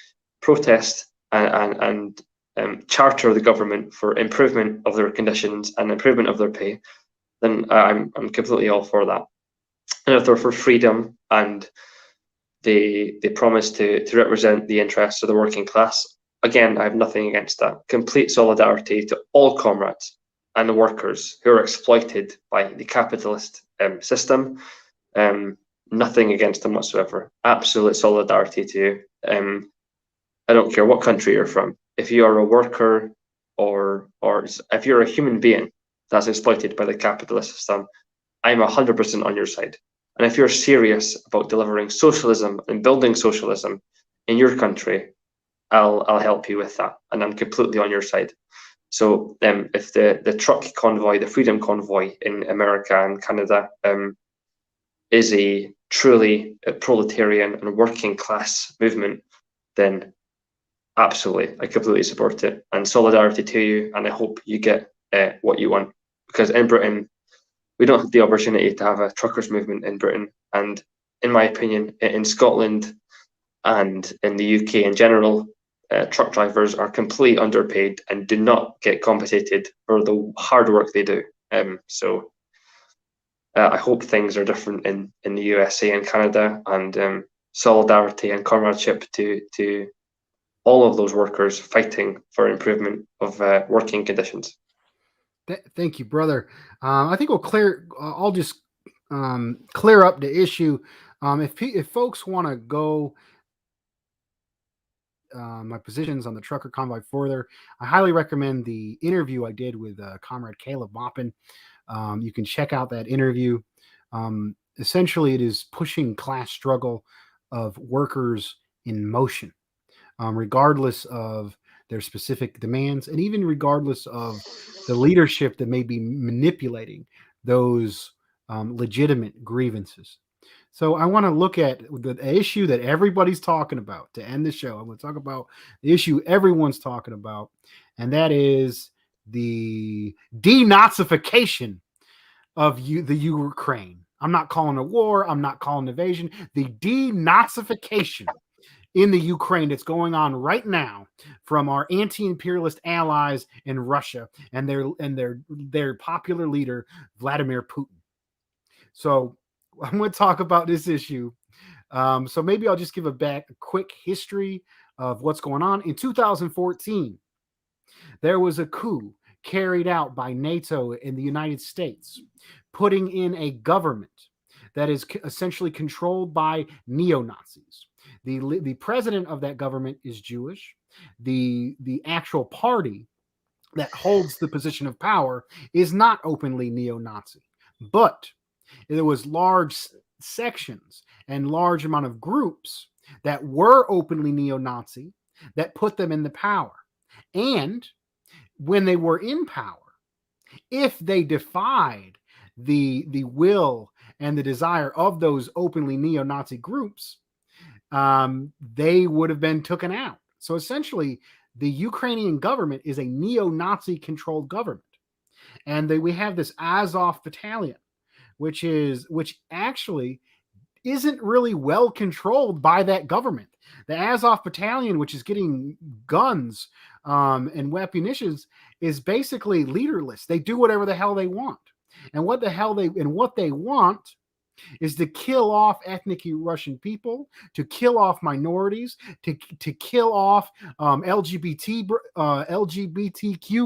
[SPEAKER 4] protest and charter the government for improvement of their conditions and improvement of their pay, then I'm completely all for that. And if they're for freedom and they promise to represent the interests of the working class, again, I have nothing against that. Complete solidarity to all comrades and the workers who are exploited by the capitalist system. Nothing against them whatsoever. Absolute solidarity to you. I don't care what country you're from. If you are a worker or if you're a human being that's exploited by the capitalist system, I'm 100% on your side. And if you're serious about delivering socialism and building socialism in your country, I'll help you with that, and I'm completely on your side. So if the truck convoy, the Freedom Convoy in America and Canada, is a truly proletarian and working class movement, then absolutely, I completely support it, and solidarity to you. And I hope you get what you want, because in Britain, we don't have the opportunity to have a truckers movement in Britain. And in my opinion, in Scotland and in the UK in general, truck drivers are completely underpaid and do not get compensated for the hard work they do. So I hope things are different in the USA and Canada, and solidarity and comradeship to all of those workers fighting for improvement of working conditions.
[SPEAKER 1] Thank you, brother. I think I'll just clear up the issue. If folks want to go my positions on the trucker convoy further, I highly recommend the interview I did with Comrade Caleb Maupin. You can check out that interview. Essentially, it is pushing class struggle of workers in motion, regardless of their specific demands, and even regardless of the leadership that may be manipulating those legitimate grievances. So I want to look at the issue that everybody's talking about to end the show. I'm going to talk about the issue everyone's talking about, and that is the denazification of the Ukraine. I'm not calling a war. I'm not calling invasion. The denazification in the Ukraine that's going on right now from our anti-imperialist allies in Russia and their popular leader Vladimir Putin. So I'm going to talk about this issue. So maybe I'll just give a quick history of what's going on. In 2014, there was a coup carried out by NATO in the United States, putting in a government that is essentially controlled by neo-Nazis. The president of that government is Jewish. The actual party that holds the position of power is not openly neo-Nazi, but there was large sections and large amount of groups that were openly neo-Nazi that put them in the power. And when they were in power, if they defied the will and the desire of those openly neo-Nazi groups, they would have been taken out. So essentially, the Ukrainian government is a neo-Nazi controlled government. And we have this Azov battalion, which actually isn't really well controlled by that government. The Azov battalion, which is getting guns and weapons, is basically leaderless. They do whatever the hell they want. And what they want is to kill off ethnic Russian people, to kill off minorities, to kill off LGBTQ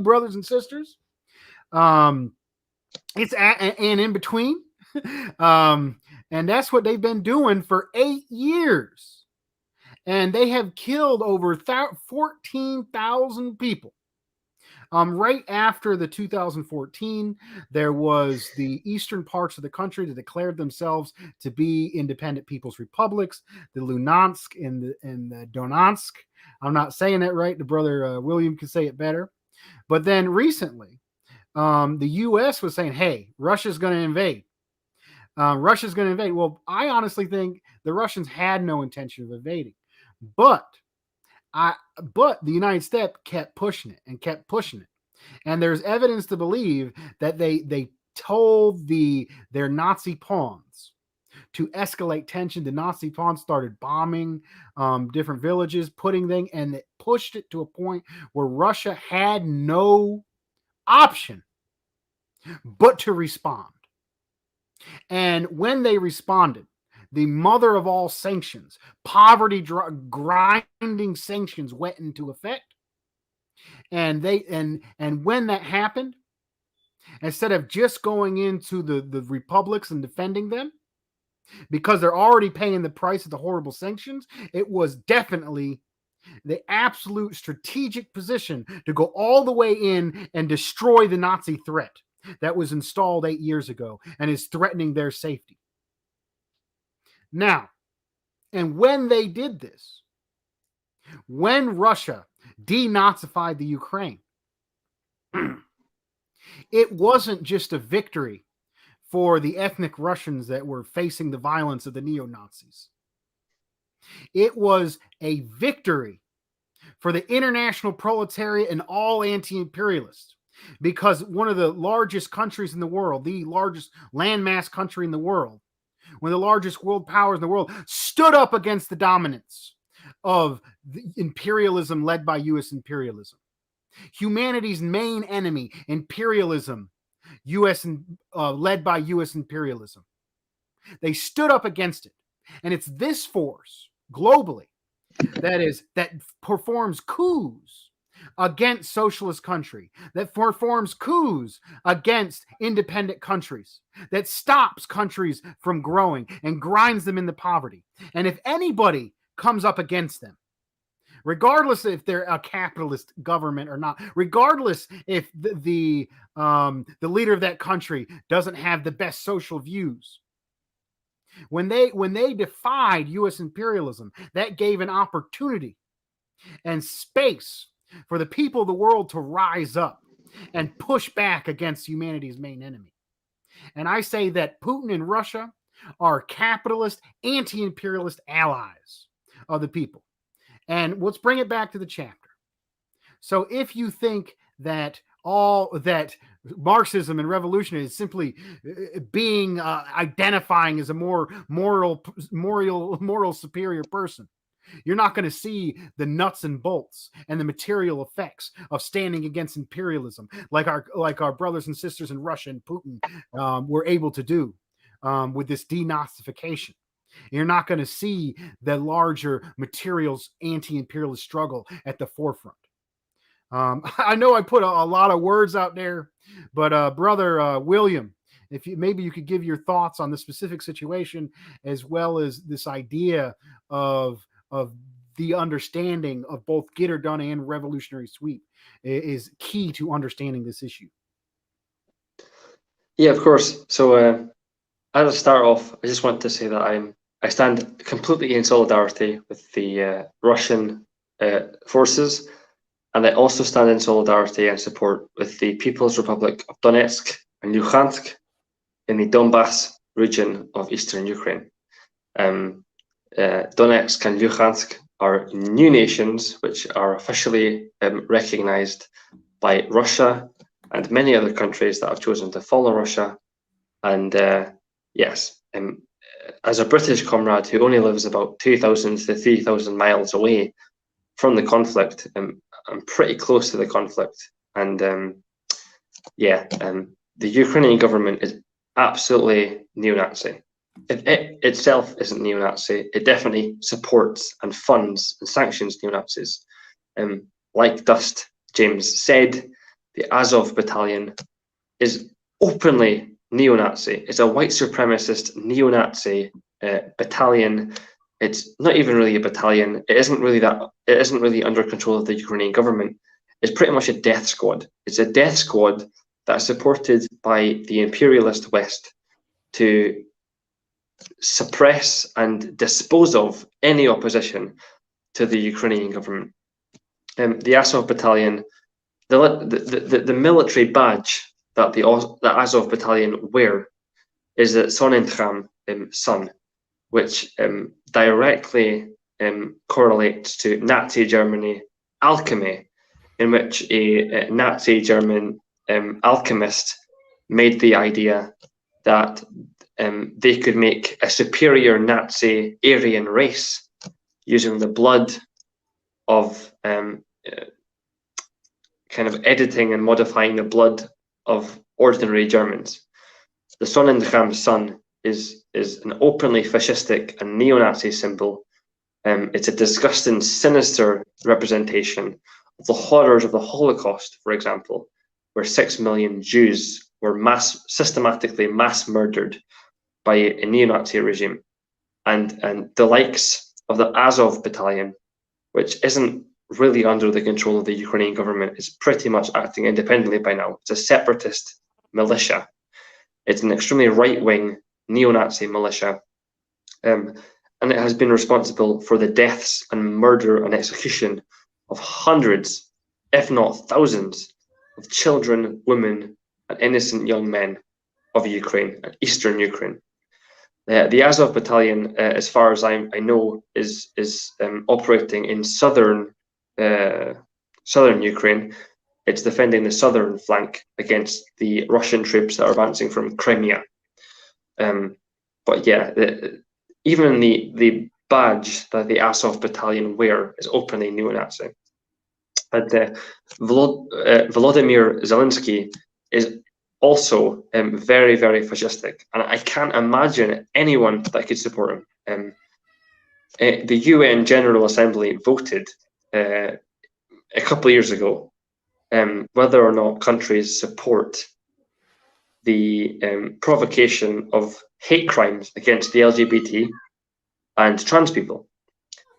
[SPEAKER 1] brothers and sisters. It's and in between. And that's what they've been doing for 8 years. And they have killed over 14,000 people. Right after the 2014, there was the eastern parts of the country that declared themselves to be independent people's republics, the Luhansk and the Donetsk. I'm not saying that right. The brother William can say it better. But then recently, the U.S. was saying, hey, Russia's going to invade. Russia's going to invade. Well, I honestly think the Russians had no intention of invading, but the United States kept pushing it and kept pushing it, and there's evidence to believe that they told their Nazi pawns to escalate tension. The Nazi pawns started bombing different villages, putting things, and it pushed it to a point where Russia had no option but to respond. And when they responded, the mother of all sanctions, poverty grinding sanctions, went into effect. And when that happened, instead of just going into the republics and defending them, because they're already paying the price of the horrible sanctions, it was definitely the absolute strategic position to go all the way in and destroy the Nazi threat that was installed 8 years ago and is threatening their safety. Now, and when they did this, when Russia denazified the Ukraine, it wasn't just a victory for the ethnic Russians that were facing the violence of the neo-Nazis. It was a victory for the international proletariat and all anti-imperialists, because one of the largest countries in the world, the largest landmass country in the world, one of the largest world powers in the world, stood up against the dominance of the imperialism led by U.S. imperialism. Humanity's main enemy, imperialism, led by U.S. imperialism. They stood up against it. And it's this force globally that performs coups against socialist country, that performs coups against independent countries, that stops countries from growing and grinds them into poverty. And if anybody comes up against them, regardless if they're a capitalist government or not, regardless if the leader of that country doesn't have the best social views, when they defied U.S. imperialism, that gave an opportunity and space for the people of the world to rise up and push back against humanity's main enemy. And I say that Putin and Russia are capitalist, anti-imperialist allies of the people. And let's bring it back to the chapter. So if you think that Marxism and revolution is simply being identifying as a more moral superior person, you're not going to see the nuts and bolts and the material effects of standing against imperialism like our brothers and sisters in Russia and Putin were able to do with this denazification. You're not going to see the larger materials anti-imperialist struggle at the forefront. I know I put a lot of words out there, but brother William, if maybe you could give your thoughts on the specific situation, as well as this idea of the understanding of both get her done and revolutionary sweep is key to understanding this issue.
[SPEAKER 4] Yeah, of course. So as I start off, I just want to say that I stand completely in solidarity with the Russian forces, and I also stand in solidarity and support with the People's Republic of Donetsk and Luhansk in the Donbass region of eastern Ukraine. Donetsk and Luhansk are new nations which are officially recognized by Russia and many other countries that have chosen to follow Russia. And yes, as a British comrade who only lives about 2,000 to 3,000 miles away from the conflict, I'm pretty close to the conflict. And the Ukrainian government is absolutely neo-Nazi. It itself isn't neo-Nazi. It definitely supports and funds and sanctions neo-Nazis. Like Dust James said, the Azov battalion is openly neo-Nazi. It's a white supremacist neo-Nazi battalion. It's not even really a battalion. It isn't really under control of the Ukrainian government. It's pretty much a death squad. It's a death squad that's supported by the imperialist West to suppress and dispose of any opposition to the Ukrainian government. The Azov battalion, the military badge that the Azov battalion wear is the Sonnentraum sun, which directly correlates to Nazi Germany alchemy, in which a Nazi German alchemist made the idea that they could make a superior Nazi Aryan race using the blood of kind of editing and modifying the blood of ordinary Germans. The Sonnentraum sun is an openly fascistic and neo-Nazi symbol. It's a disgusting, sinister representation of the horrors of the Holocaust, for example, where 6 million Jews were systematically mass murdered by a neo-Nazi regime, and the likes of the Azov battalion, which isn't really under the control of the Ukrainian government, is pretty much acting independently by now. It's a separatist militia. It's an extremely right-wing neo-Nazi militia, and it has been responsible for the deaths and murder and execution of hundreds, if not thousands, of children, women, and innocent young men of Ukraine and Eastern Ukraine. The Azov battalion, as far as I know, is operating in southern Ukraine. It's defending the southern flank against the Russian troops that are advancing from Crimea. But yeah, even the badge that the Azov battalion wear is openly neo-Nazi. And Volodymyr Zelensky is also very, very fascistic, and I can't imagine anyone that could support him. The UN General Assembly voted a couple of years ago whether or not countries support the provocation of hate crimes against the LGBT and trans people.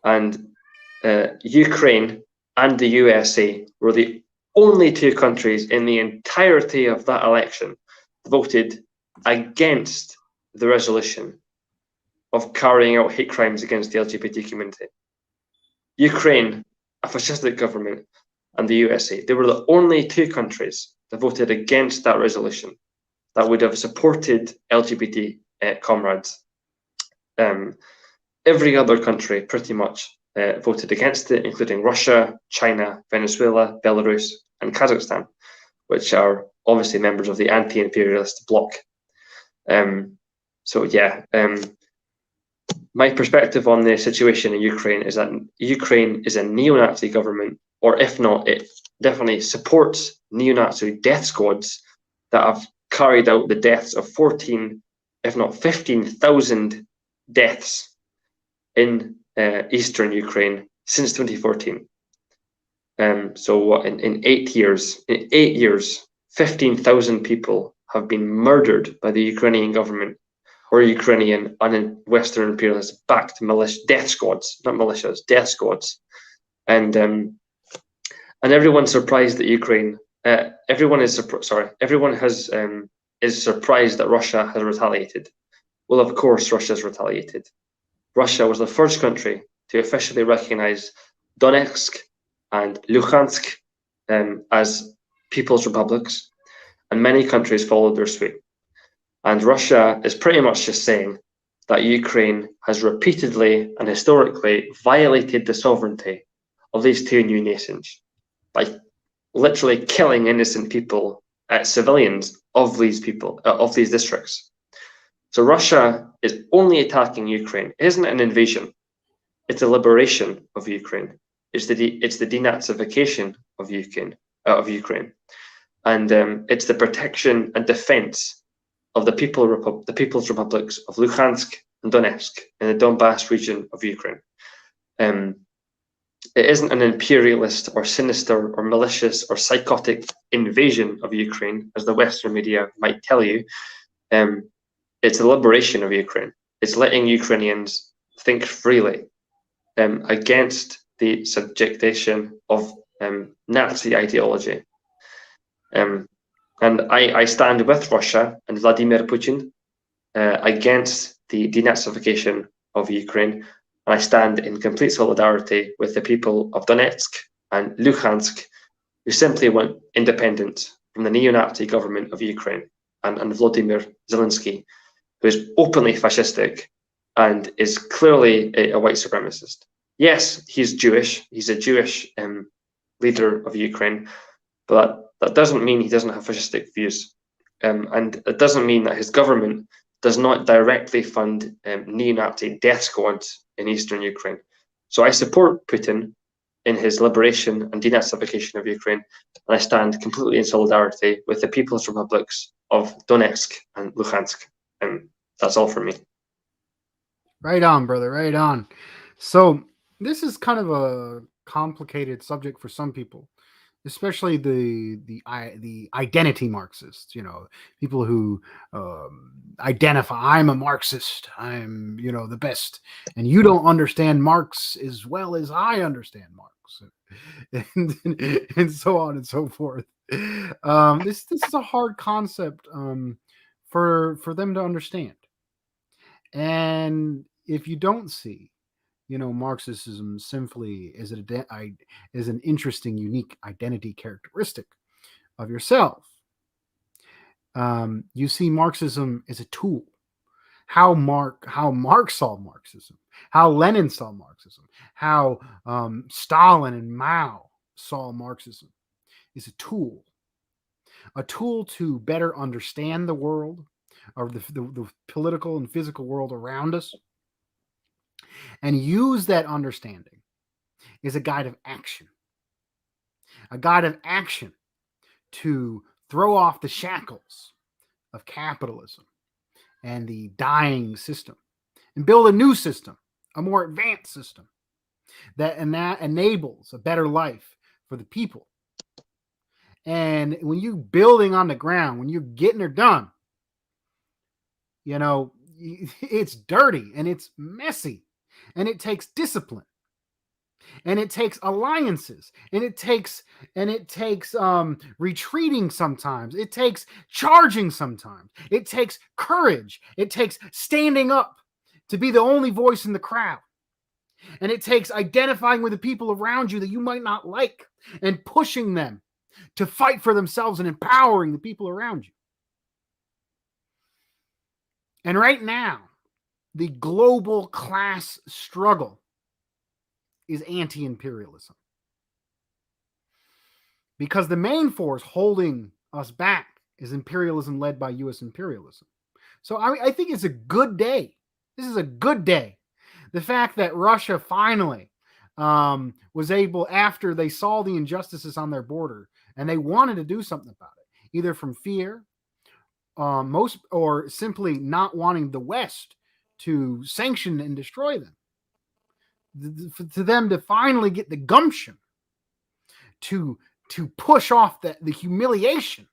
[SPEAKER 4] And Ukraine and the USA were the only two countries in the entirety of that election voted against the resolution of carrying out hate crimes against the LGBT community. Ukraine, a fascistic government, and the USA, they were the only two countries that voted against that resolution that would have supported LGBT comrades. Every other country pretty much voted against it, including Russia, China, Venezuela, Belarus, and Kazakhstan, which are obviously members of the anti-imperialist bloc. So yeah, my perspective on the situation in Ukraine is that Ukraine is a neo-Nazi government, or if not, it definitely supports neo-Nazi death squads that have carried out the deaths of 14, if not 15,000 deaths in Eastern Ukraine since 2014. So in 8 years, 15,000 people have been murdered by the Ukrainian government or Ukrainian Western imperialist backed death squads, not militias, death squads. And everyone's surprised that Ukraine, everyone is surprised that Russia has retaliated. Well, of course, Russia's retaliated. Russia was the first country to officially recognize Donetsk and Luhansk as people's republics, and many countries followed their suit. And Russia is pretty much just saying that Ukraine has repeatedly and historically violated the sovereignty of these two new nations by literally killing innocent people, civilians of these people, of these districts. So Russia is only attacking Ukraine. It isn't an invasion. It's a liberation of Ukraine. It's the denazification of Ukraine, and it's the protection and defense of the people's republics of Luhansk and Donetsk in the Donbass region of Ukraine. It isn't an imperialist or sinister or malicious or psychotic invasion of Ukraine, as the Western media might tell you. It's a liberation of Ukraine. It's letting Ukrainians think freely against the subjugation of Nazi ideology. And I stand with Russia and Vladimir Putin against the denazification of Ukraine. And I stand in complete solidarity with the people of Donetsk and Luhansk, who simply want independence from the neo-Nazi government of Ukraine and Volodymyr Zelensky, who is openly fascistic and is clearly a white supremacist. Yes, he's Jewish. He's a Jewish leader of Ukraine, but that doesn't mean he doesn't have fascistic views. And it doesn't mean that his government does not directly fund neo-Nazi death squads in eastern Ukraine. So I support Putin in his liberation and denazification of Ukraine, and I stand completely in solidarity with the People's Republics of Donetsk and Luhansk. And that's all from me.
[SPEAKER 1] Right on, brother. Right on. So this is kind of a complicated subject for some people, especially the identity Marxists. People who identify, I'm a Marxist, I'm the best, and you don't understand Marx as well as I understand Marx, and so on and so forth. This is a hard concept for them to understand, and if you don't see Marxism simply is an interesting, unique identity characteristic of yourself. You see Marxism as a tool. How Marx saw Marxism, how Lenin saw Marxism, how Stalin and Mao saw Marxism is a tool to better understand the world, or the political and physical world around us, and use that understanding as a guide of action. A guide of action to throw off the shackles of capitalism and the dying system and build a new system, a more advanced system that enables a better life for the people. And when you're building on the ground, when you're getting her done, it's dirty and it's messy. And it takes discipline, and it takes alliances, and it takes retreating sometimes. It takes charging sometimes. It takes courage. It takes standing up to be the only voice in the crowd. And it takes identifying with the people around you that you might not like and pushing them to fight for themselves and empowering the people around you. And right now, the global class struggle is anti-imperialism. Because the main force holding us back is imperialism led by U.S. imperialism. So I think it's a good day. This is a good day. The fact that Russia finally was able, after they saw the injustices on their border, and they wanted to do something about it, either from fear, or simply not wanting the West to sanction and destroy them, to them to finally get the gumption to push off the humiliation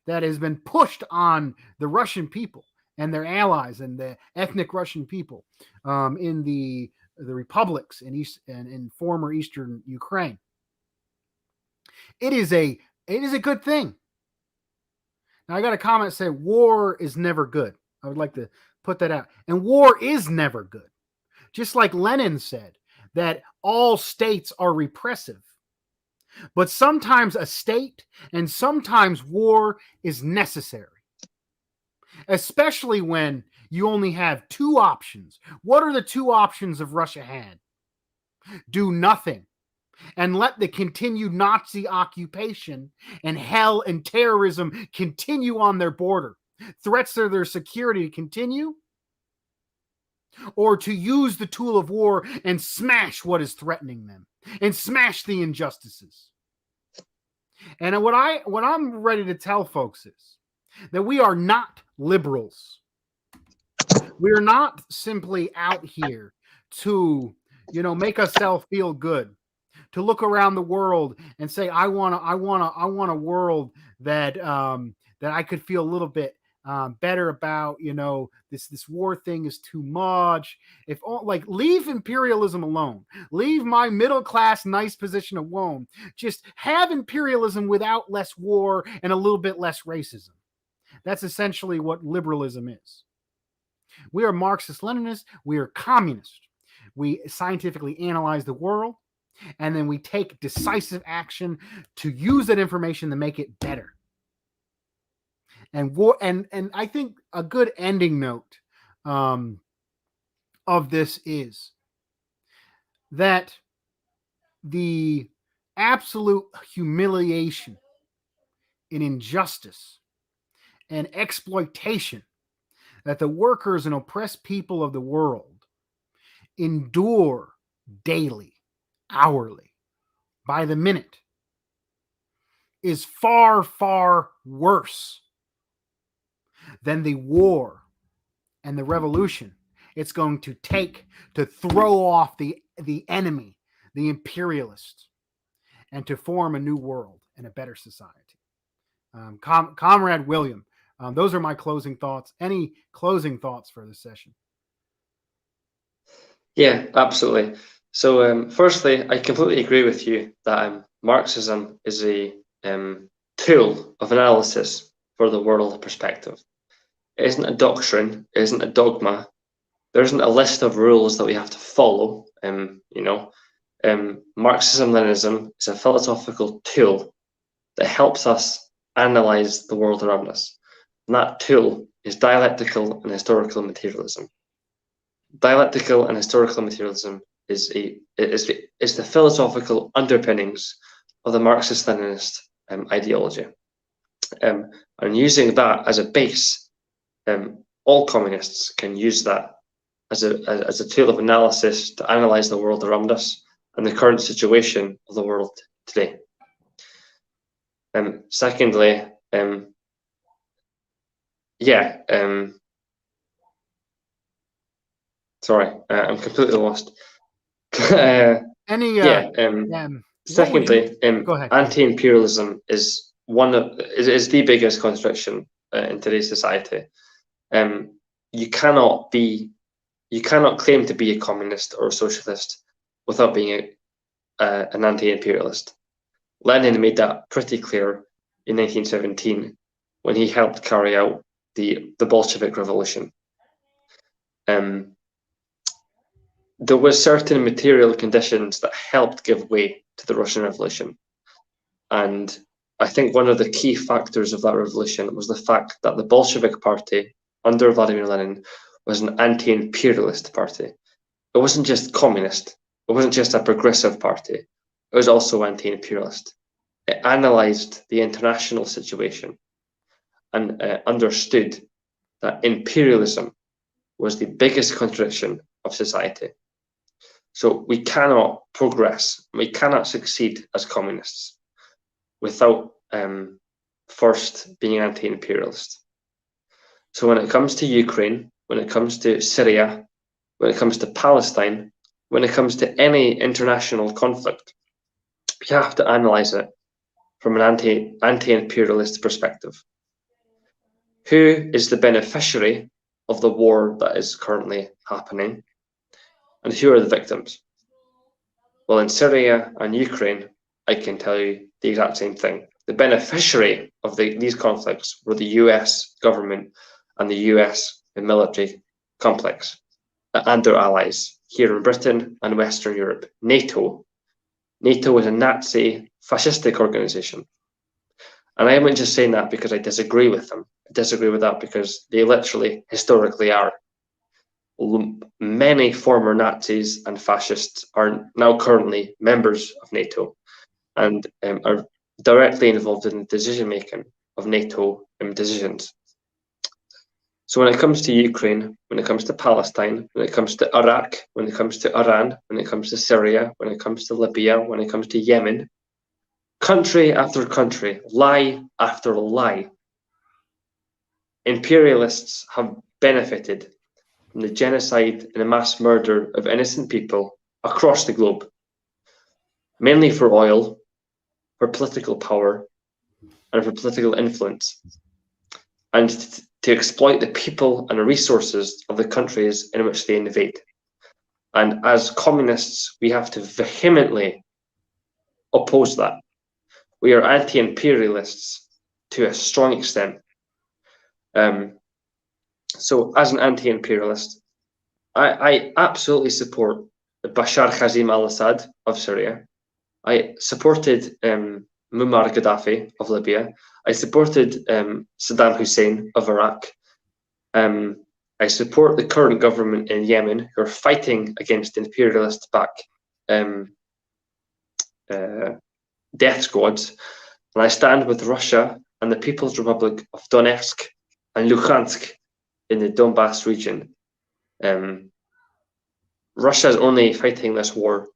[SPEAKER 1] that has been pushed on the Russian people and their allies and the ethnic Russian people in the republics in former Eastern Ukraine. It is a good thing. Now I got a comment say war is never good. I would like to put that out. And war is never good. Just like Lenin said that all states are repressive. But sometimes a state and sometimes war is necessary. Especially when you only have two options. What are the two options of Russia had? Do nothing and let the continued Nazi occupation and hell and terrorism continue on their border. Threats to their security continue, or to use the tool of war and smash what is threatening them and smash the injustices. And what I'm ready to tell folks is that we are not liberals. We are not simply out here to, make ourselves feel good, to look around the world and say, I want a world that I could feel a little bit better about. This war thing is too much. Leave imperialism alone. Leave my middle class nice position alone. Just have imperialism without less war and a little bit less racism. That's essentially what liberalism is. We are Marxist-Leninists. We are communist. We scientifically analyze the world, and then we take decisive action to use that information to make it better. And war, and I think a good ending note of this is that the absolute humiliation and injustice and exploitation that the workers and oppressed people of the world endure daily, hourly, by the minute is far, far worse than the war and the revolution it's going to take to throw off the enemy, the imperialists, and to form a new world and a better society. Comrade William, those are my closing thoughts. Any closing thoughts for this session?
[SPEAKER 4] Yeah, absolutely. So, firstly, I completely agree with you that Marxism is a tool of analysis for the world perspective. It isn't a doctrine, it isn't a dogma. There isn't a list of rules that we have to follow. Marxism-Leninism is a philosophical tool that helps us analyze the world around us. And that tool is dialectical and historical materialism. Dialectical and historical materialism is the philosophical underpinnings of the Marxist-Leninist ideology. And using that as a base, all communists can use that as a tool of analysis to analyze the world around us and the current situation of the world today. Secondly, sorry, I'm completely lost. Secondly,
[SPEAKER 1] go ahead.
[SPEAKER 4] Anti-imperialism is the biggest construction in today's society. You cannot claim to be a communist or a socialist without being an anti-imperialist. Lenin made that pretty clear in 1917 when he helped carry out the Bolshevik Revolution. There were certain material conditions that helped give way to the Russian Revolution. And I think one of the key factors of that revolution was the fact that the Bolshevik Party, under Vladimir Lenin, was an anti-imperialist party. It wasn't just communist. It wasn't just a progressive party. It was also anti-imperialist. It analyzed the international situation and understood that imperialism was the biggest contradiction of society. So we cannot progress, we cannot succeed as communists without first being anti-imperialist. So when it comes to Ukraine, when it comes to Syria, when it comes to Palestine, when it comes to any international conflict, we have to analyze it from an anti-imperialist perspective. Who is the beneficiary of the war that is currently happening? And who are the victims? Well, in Syria and Ukraine, I can tell you the exact same thing. The beneficiary of these conflicts were the US government and the US military complex and their allies here in Britain and Western Europe. NATO is a Nazi fascistic organization. And I am not just saying that because I disagree with them. I disagree with that because they literally historically are. Many former Nazis and fascists are now currently members of NATO and are directly involved in the decision making of NATO decisions. So when it comes to Ukraine, when it comes to Palestine, when it comes to Iraq, when it comes to Iran, when it comes to Syria, when it comes to Libya, when it comes to Yemen, country after country, lie after lie, imperialists have benefited from the genocide and the mass murder of innocent people across the globe, mainly for oil, for political power, and for political influence, and to exploit the people and the resources of the countries in which they invade. And as communists, we have to vehemently oppose that. We are anti-imperialists to a strong extent. So as an anti-imperialist, I absolutely support Bashar Qasim al-Assad of Syria. I supported Muammar Gaddafi of Libya. I supported Saddam Hussein of Iraq. I support the current government in Yemen, who are fighting against imperialist-backed death squads. And I stand with Russia and the People's Republic of Donetsk and Luhansk in the Donbass region. Russia is only fighting this war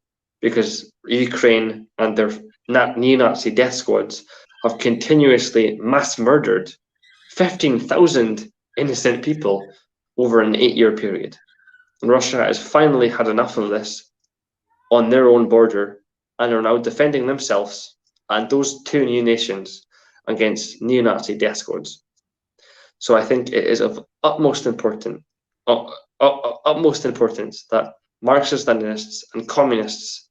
[SPEAKER 4] because Ukraine and their neo-Nazi death squads have continuously mass murdered 15,000 innocent people over an 8-year period. And Russia has finally had enough of this on their own border and are now defending themselves and those two new nations against neo-Nazi death squads. So I think it is of utmost importance that Marxist-Leninists and communists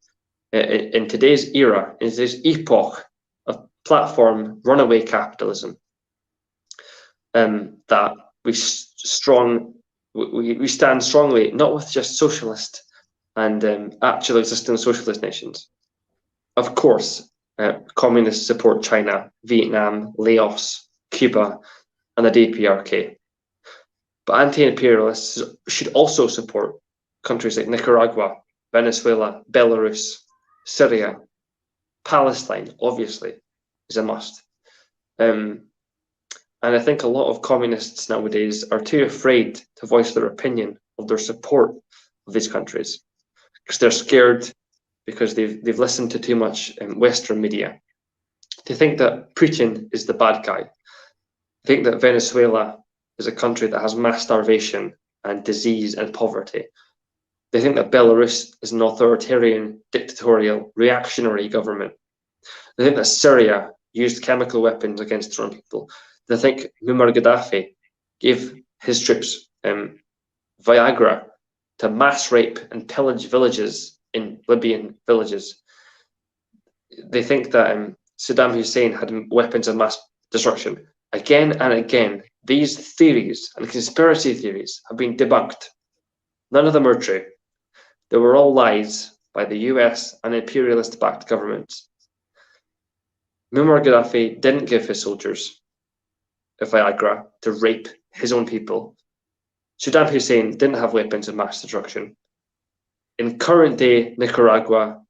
[SPEAKER 4] in today's era, in today's epoch of platform runaway capitalism, that we stand strongly, not with just socialist and actually existing socialist nations. Of course, communists support China, Vietnam, Laos, Cuba, and the DPRK. But anti-imperialists should also support countries like Nicaragua, Venezuela, Belarus, Syria, Palestine, obviously, is a must. And I think a lot of communists nowadays are too afraid to voice their opinion of their support of these countries because they're scared, because they've listened to too much Western media. They think that Putin is the bad guy. They think that Venezuela is a country that has mass starvation and disease and poverty. They think that Belarus is an authoritarian, dictatorial, reactionary government. They think that Syria used chemical weapons against their own people. They think Muammar Gaddafi gave his troops Viagra to mass rape and pillage villages in Libyan villages. They think that Saddam Hussein had weapons of mass destruction. Again and again, these theories and conspiracy theories have been debunked. None of them are true. They were all lies by the US and imperialist-backed governments. Muammar Gaddafi didn't give his soldiers Viagra to rape his own people. Saddam Hussein didn't have weapons of mass destruction. In current-day Nicaragua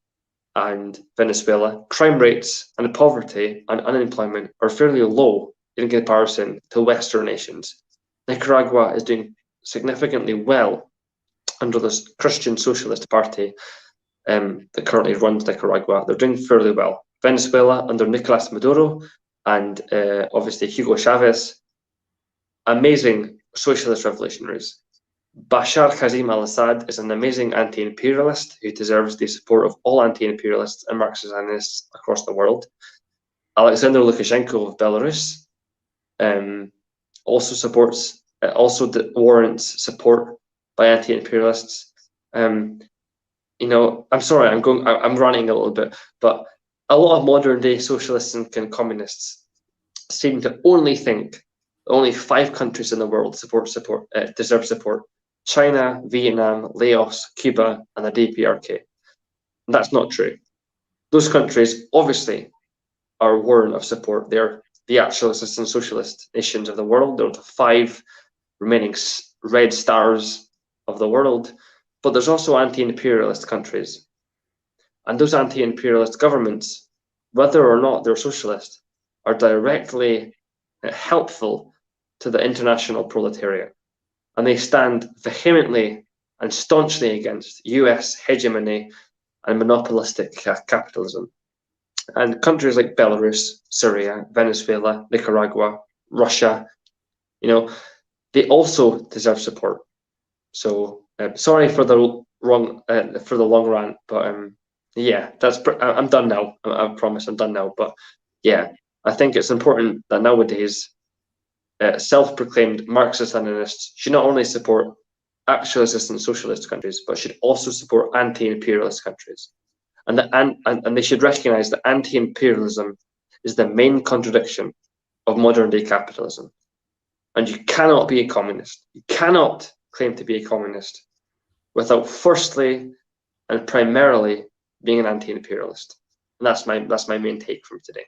[SPEAKER 4] and Venezuela, crime rates and poverty and unemployment are fairly low in comparison to Western nations. Nicaragua is doing significantly well under this Christian Socialist Party that currently runs Nicaragua. They're doing fairly well. Venezuela under Nicolas Maduro and obviously Hugo Chavez, amazing socialist revolutionaries. Bashar Kazim al-Assad is an amazing anti-imperialist who deserves the support of all anti-imperialists and Marxist-Leninists across the world. Alexander Lukashenko of Belarus also warrants support by anti-imperialists. I'm sorry, I'm running a little bit, but a lot of modern day socialists and communists seem to only think only 5 countries in the world deserve support: China, Vietnam, Laos, Cuba, and the DPRK. And that's not true. Those countries obviously are worthy of support. They're the actual existing socialist nations of the world. They're the 5 remaining red stars of the world. But there's also anti-imperialist countries. And those anti-imperialist governments, whether or not they're socialist, are directly helpful to the international proletariat. And they stand vehemently and staunchly against US hegemony and monopolistic capitalism. And countries like Belarus, Syria, Venezuela, Nicaragua, Russia, they also deserve support. So sorry for the long rant, but yeah, I'm done now. I promise I'm done now. But yeah, I think it's important that nowadays self-proclaimed Marxist-Leninists should not only support actual existing socialist countries, but should also support anti-imperialist countries. And they should recognize that anti-imperialism is the main contradiction of modern-day capitalism. And you cannot be a communist. You cannot claim to be a communist without firstly and primarily being an anti-imperialist. And that's my main take from today.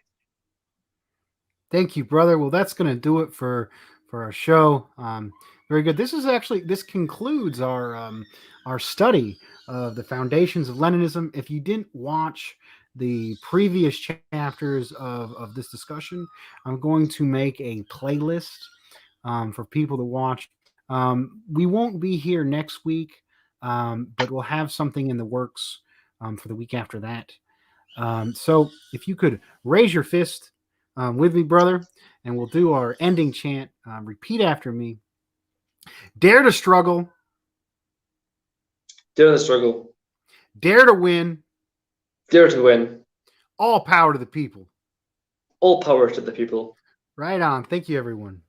[SPEAKER 1] Thank you, brother. Well, that's going to do it for our show. Very good. This concludes our study of the foundations of Leninism. If you didn't watch the previous chapters of this discussion, I'm going to make a playlist for people to watch. We won't be here next week, but we'll have something in the works for the week after that. So if you could raise your fist with me, brother, and we'll do our ending chant. Repeat after me. Dare to struggle.
[SPEAKER 4] Dare to struggle.
[SPEAKER 1] Dare to win.
[SPEAKER 4] Dare to win.
[SPEAKER 1] All power to the people.
[SPEAKER 4] All power to the people.
[SPEAKER 1] Right on. Thank you, everyone.